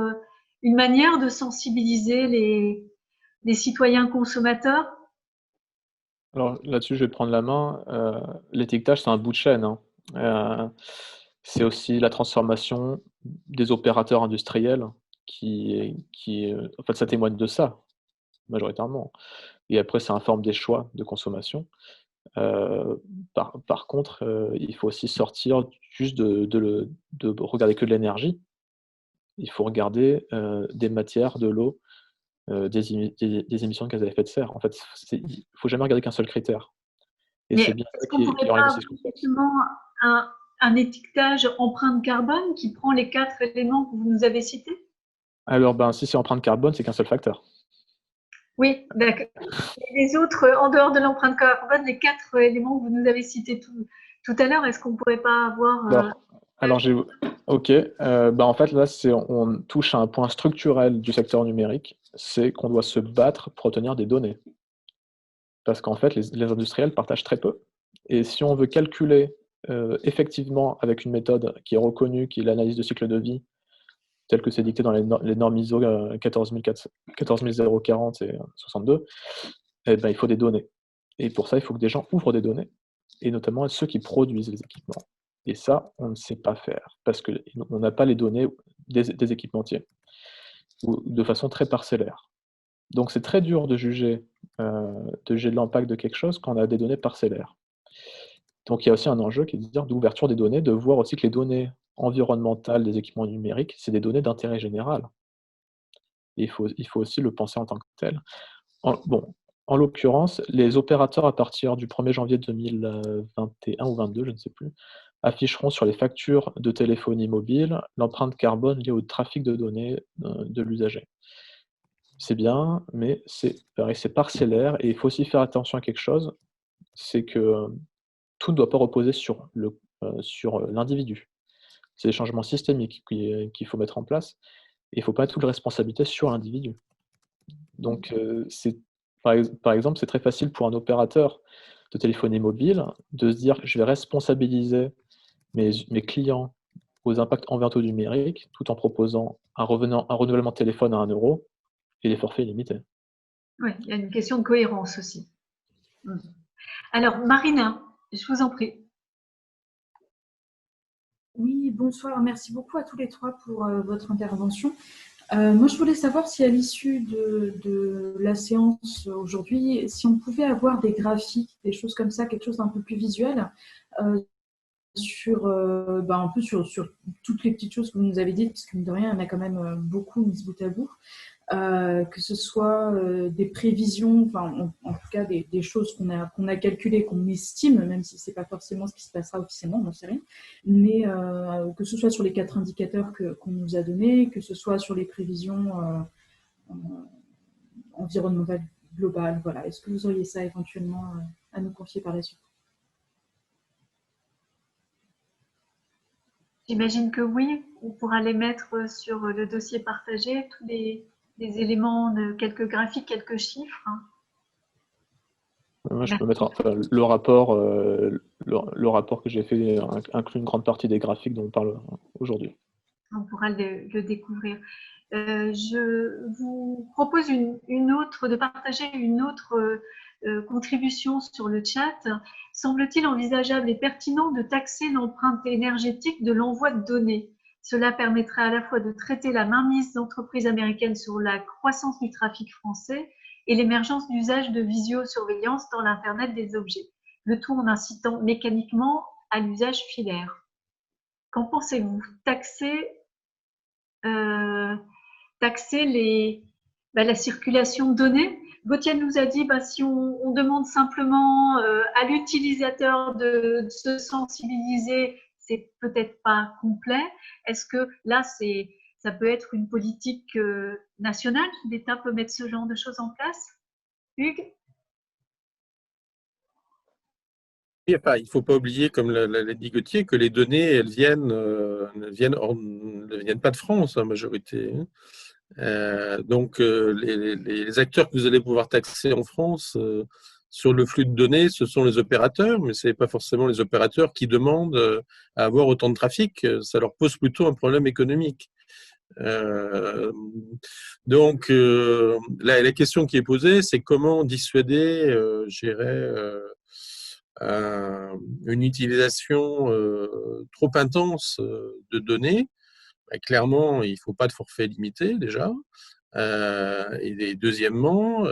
une manière de sensibiliser les citoyens consommateurs? Alors là-dessus, je vais prendre la main. L'étiquetage, c'est un bout de chaîne, hein. C'est aussi la transformation des opérateurs industriels en fait, ça témoigne de ça, majoritairement. Et après, ça informe des choix de consommation. Par contre, il faut aussi sortir juste de regarder que de l'énergie. Il faut regarder des matières, de l'eau, des émissions de gaz à effet de serre. En fait, il ne faut jamais regarder qu'un seul critère. Et Mais c'est bien est-ce ça qu'on ne pourrait qui pas organise avoir justement un étiquetage empreinte carbone qui prend les 4 éléments que vous nous avez cités? Alors, si c'est empreinte carbone, c'est qu'un seul facteur. Oui, d'accord. Les autres, en dehors de l'empreinte carbone, les 4 éléments que vous nous avez cités tout à l'heure, est-ce qu'on ne pourrait pas avoir… Ok. En fait, là, on touche à un point structurel du secteur numérique, c'est qu'on doit se battre pour obtenir des données. Parce qu'en fait, les industriels partagent très peu. Et si on veut calculer effectivement avec une méthode qui est reconnue, qui est l'analyse de cycle de vie, telle que c'est dicté dans les normes ISO 14040 et 62, il faut des données. Et pour ça, il faut que des gens ouvrent des données, et notamment ceux qui produisent les équipements. Et ça, on ne sait pas faire, parce qu'on n'a pas les données des équipementiers, ou de façon très parcellaire. Donc c'est très dur de juger de l'impact de quelque chose quand on a des données parcellaires. Donc il y a aussi un enjeu qui est de dire d'ouverture des données, de voir aussi que les données environnementales des équipements numériques, c'est des données d'intérêt général. Et il faut aussi le penser en tant que tel. En l'occurrence, les opérateurs, à partir du 1er janvier 2021 ou 2022, je ne sais plus, afficheront sur les factures de téléphonie mobile l'empreinte carbone liée au trafic de données de l'usager. C'est bien, mais c'est pareil, c'est parcellaire et il faut aussi faire attention à quelque chose, c'est que tout ne doit pas reposer sur l'individu. C'est des changements systémiques qu'il faut mettre en place et il ne faut pas toute la responsabilité sur l'individu. Donc, par exemple, c'est très facile pour un opérateur de téléphonie mobile de se dire: «Je vais responsabiliser mes clients aux impacts environnementaux numériques tout en proposant un renouvellement de téléphone à 1 € et les forfaits illimités». Oui, il y a une question de cohérence aussi. Alors, Marina, je vous en prie. Oui, bonsoir. Merci beaucoup à tous les trois pour votre intervention. Moi, je voulais savoir si à l'issue de la séance aujourd'hui, si on pouvait avoir des graphiques, des choses comme ça, quelque chose d'un peu plus visuel, sur toutes les petites choses que vous nous avez dites, parce que mine de rien, il y en a quand même beaucoup mises bout à bout. Que ce soit des prévisions, enfin en tout cas des choses qu'on a calculées, qu'on estime, même si c'est pas forcément ce qui se passera officiellement, on n'en sait rien, mais que ce soit sur les 4 indicateurs qu'on nous a donnés, que ce soit sur les prévisions environnementales globales, voilà. Est-ce que vous auriez ça éventuellement à nous confier par la suite? J'imagine que oui, on pourra les mettre sur le dossier partagé, tous les éléments, de quelques graphiques, quelques chiffres. Moi, je peux mettre le rapport que j'ai fait inclut une grande partie des graphiques dont on parle aujourd'hui. On pourra le découvrir. Je vous propose de partager une autre contribution sur le chat. Semble-t-il envisageable et pertinent de taxer l'empreinte énergétique de l'envoi de données? Cela permettrait à la fois de traiter la mainmise d'entreprises américaines sur la croissance du trafic français et l'émergence d'usages de visiosurveillance dans l'Internet des objets, le tout en incitant mécaniquement à l'usage filaire. Qu'en pensez-vous? Taxer la circulation de données. Gauthier nous a dit si on demande simplement à l'utilisateur de se sensibiliser, c'est peut-être pas complet. Est-ce que là, ça peut être une politique nationale? L'État peut mettre ce genre de choses en place? Hugues? Il ne faut pas oublier, comme l'a dit Gauthier, que les données, elles ne viennent pas de France en majorité. Donc, les acteurs que vous allez pouvoir taxer en France sur le flux de données, ce sont les opérateurs, mais ce n'est pas forcément les opérateurs qui demandent à avoir autant de trafic. Ça leur pose plutôt un problème économique. Donc, la question qui est posée, c'est comment dissuader, une utilisation trop intense de données. Clairement, il ne faut pas de forfait limité déjà. Et deuxièmement,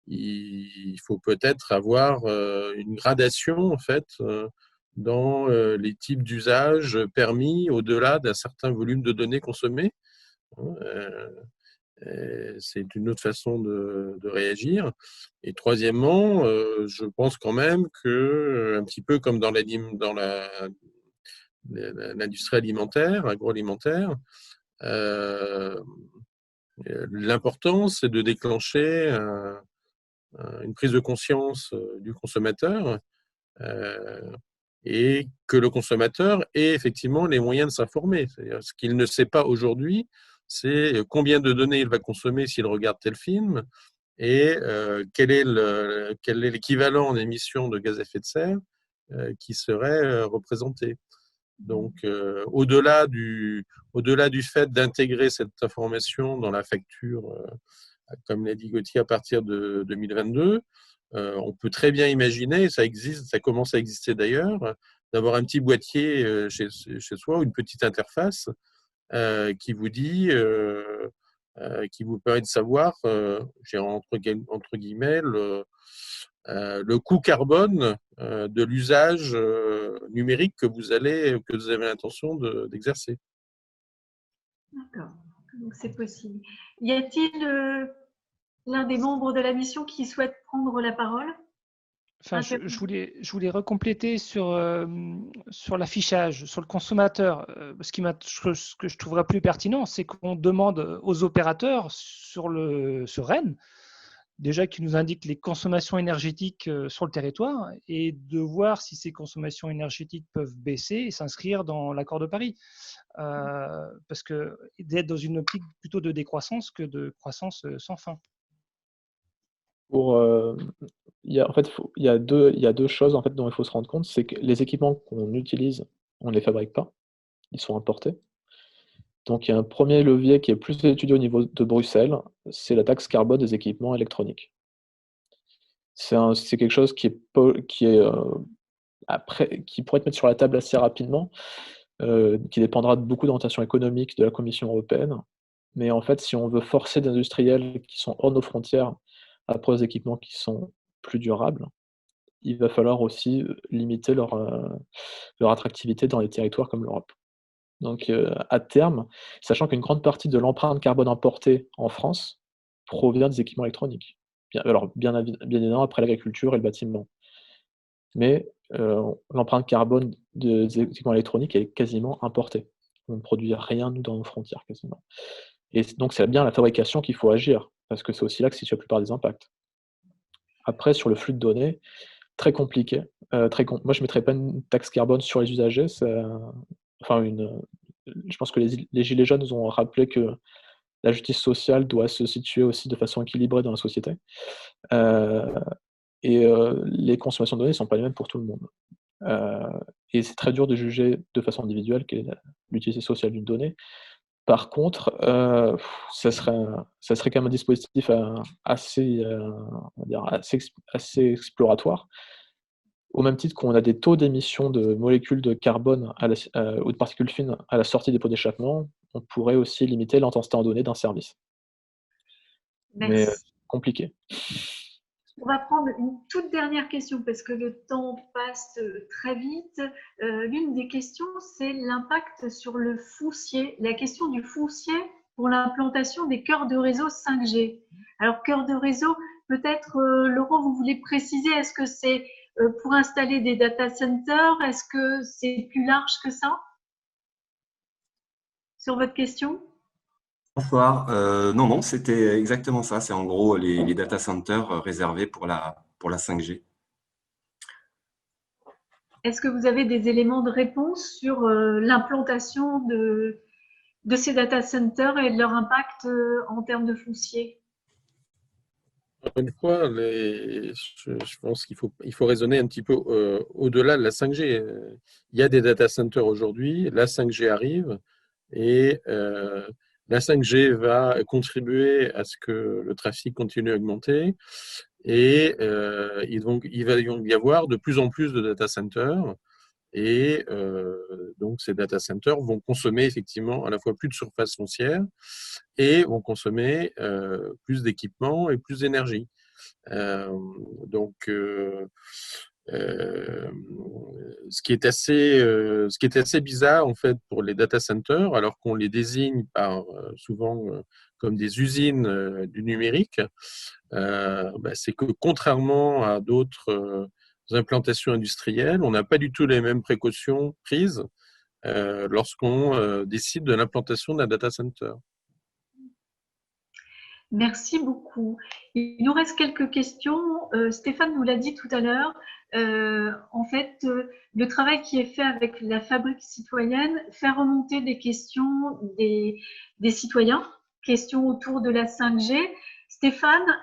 il faut peut-être avoir une gradation en fait dans les types d'usages permis au-delà d'un certain volume de données consommées. C'est une autre façon de réagir. Et troisièmement, je pense quand même que, un petit peu comme dans l'industrie alimentaire, agroalimentaire, l'important, c'est de déclencher une prise de conscience du consommateur et que le consommateur ait effectivement les moyens de s'informer. C'est-à-dire, ce qu'il ne sait pas aujourd'hui, c'est combien de données il va consommer s'il regarde tel film et quel est l'équivalent en émissions de gaz à effet de serre qui serait représenté. Donc, au-delà du fait d'intégrer cette information dans la facture, comme l'a dit Gauthier, à partir de 2022, on peut très bien imaginer, ça existe, ça commence à exister d'ailleurs, d'avoir un petit boîtier chez soi, une petite interface qui vous dit, qui vous permet de savoir, entre guillemets, le coût carbone de l'usage numérique que vous avez l'intention d'exercer. D'accord, donc c'est possible. Y a-t-il l'un des membres de la mission qui souhaite prendre la parole? Enfin, je voulais recompléter sur l'affichage, sur le consommateur. Ce que je trouverais plus pertinent, c'est qu'on demande aux opérateurs sur Rennes, déjà qui nous indiquent les consommations énergétiques sur le territoire et de voir si ces consommations énergétiques peuvent baisser et s'inscrire dans l'accord de Paris. Parce que d'être dans une optique plutôt de décroissance que de croissance sans fin. Il y a deux choses en fait, dont il faut se rendre compte. C'est que les équipements qu'on utilise, on ne les fabrique pas. Ils sont importés. Donc, il y a un premier levier qui est plus étudié au niveau de Bruxelles, c'est la taxe carbone des équipements électroniques. C'est quelque chose qui pourrait être mis sur la table assez rapidement, qui dépendra de beaucoup d'orientations économiques de la Commission européenne. Mais en fait, si on veut forcer des industriels qui sont hors de nos frontières à produire des équipements qui sont plus durables, il va falloir aussi limiter leur attractivité dans les territoires comme l'Europe. Donc, à terme, sachant qu'une grande partie de l'empreinte carbone importée en France provient des équipements électroniques. Bien évidemment, après l'agriculture et le bâtiment. Mais l'empreinte carbone des équipements électroniques est quasiment importée. On ne produit rien, nous, dans nos frontières, quasiment. Et donc, c'est bien la fabrication qu'il faut agir, parce que c'est aussi là que se situe la plupart des impacts. Après, sur le flux de données, très compliqué. Moi, je ne mettrais pas une taxe carbone sur les usagers. Je pense que les Gilets jaunes nous ont rappelé que la justice sociale doit se situer aussi de façon équilibrée dans la société. Les consommations de données ne sont pas les mêmes pour tout le monde. Et c'est très dur de juger de façon individuelle quelle est l'utilité sociale d'une donnée. Par contre, ça serait quand même un dispositif assez exploratoire. Au même titre qu'on a des taux d'émission de molécules de carbone ou de particules fines à la sortie des pots d'échappement, on pourrait aussi limiter l'intensité en données d'un service. Merci. Mais compliqué. On va prendre une toute dernière question parce que le temps passe très vite. L'une des questions, c'est l'impact sur le foncier, la question du foncier pour l'implantation des cœurs de réseau 5G. Alors, cœur de réseau, peut-être, Laurent, vous voulez préciser, est-ce que c'est pour installer des data centers? Est-ce que c'est plus large que ça? Sur votre question? Bonsoir. Non, c'était exactement ça. C'est en gros les data centers réservés pour la 5G. Est-ce que vous avez des éléments de réponse sur l'implantation de ces data centers et de leur impact en termes de foncier? Une fois, je pense qu'il faut raisonner un petit peu au-delà de la 5G. Il y a des data centers aujourd'hui, la 5G arrive et la 5G va contribuer à ce que le trafic continue à augmenter et il va y avoir de plus en plus de data centers et donc ces data centers vont consommer effectivement à la fois plus de surface foncière et vont consommer plus d'équipements et plus d'énergie. Ce qui est assez bizarre en fait pour les data centers, alors qu'on les désigne souvent comme des usines du numérique, c'est que contrairement à d'autres implantations industrielles, on n'a pas du tout les mêmes précautions prises lorsqu'on décide de l'implantation d'un data center. Merci beaucoup. Il nous reste quelques questions. Stéphane nous l'a dit tout à l'heure. En fait, le travail qui est fait avec la Fabrique citoyenne fait remonter des questions des citoyens, questions autour de la 5G. Stéphane,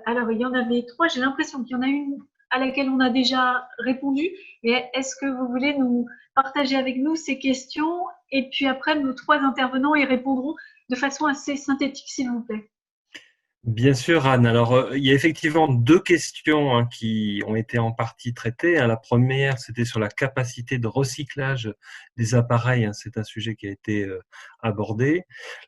alors il y en avait 3. J'ai l'impression qu'il y en a une à laquelle on a déjà répondu. Mais est-ce que vous voulez nous partager avec nous ces questions? Et puis après, nos 3 intervenants y répondront de façon assez synthétique, s'il vous plaît. Bien sûr, Anne. Alors, il y a effectivement 2 questions qui ont été en partie traitées. La première, c'était sur la capacité de recyclage des appareils. C'est un sujet qui a été abordé.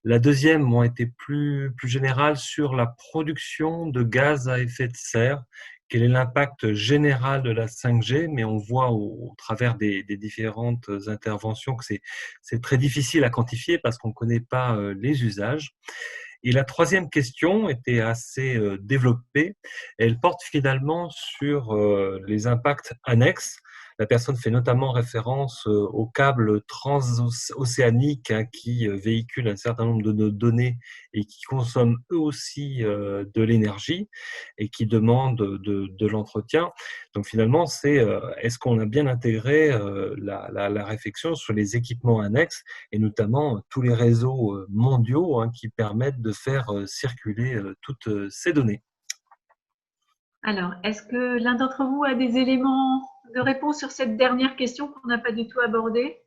La deuxième a été plus générale sur la production de gaz à effet de serre. Quel est l'impact général de la 5G? Mais on voit au travers des différentes interventions que c'est très difficile à quantifier parce qu'on ne connaît pas les usages. Et la troisième question était assez développée. Elle porte finalement sur les impacts annexes. La personne fait notamment référence aux câbles transocéaniques qui véhiculent un certain nombre de nos données et qui consomment eux aussi de l'énergie et qui demandent de l'entretien. Donc finalement, c'est est-ce qu'on a bien intégré la réflexion sur les équipements annexes et notamment tous les réseaux mondiaux qui permettent de faire circuler toutes ces données. Alors, est-ce que l'un d'entre vous a des éléments de réponse sur cette dernière question qu'on n'a pas du tout abordée?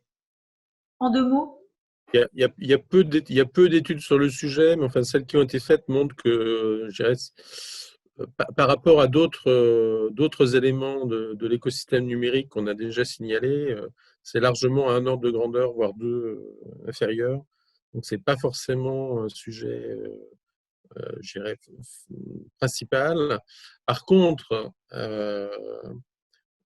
En 2 mots? Il y a peu d'études sur le sujet, mais enfin, celles qui ont été faites montrent que, je dirais, par rapport à d'autres éléments de l'écosystème numérique qu'on a déjà signalés, c'est largement à un ordre de grandeur, voire 2 inférieur. Donc, ce n'est pas forcément un sujet, je dirais, principal. Par contre,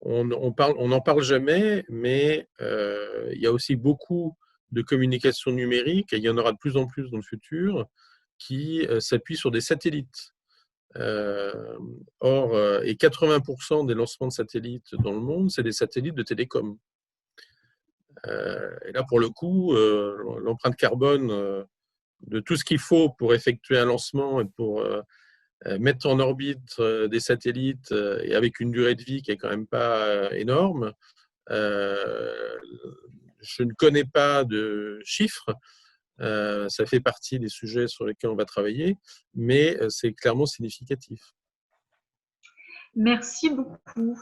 on n'en parle jamais, mais il y a aussi beaucoup de communication numérique, et il y en aura de plus en plus dans le futur, qui s'appuient sur des satellites. Et 80% des lancements de satellites dans le monde, c'est des satellites de télécom. Et là, pour le coup, l'empreinte carbone de tout ce qu'il faut pour effectuer un lancement et pour mettre en orbite des satellites et avec une durée de vie qui est quand même pas énorme. Je ne connais pas de chiffres. Ça fait partie des sujets sur lesquels on va travailler, mais c'est clairement significatif. Merci beaucoup.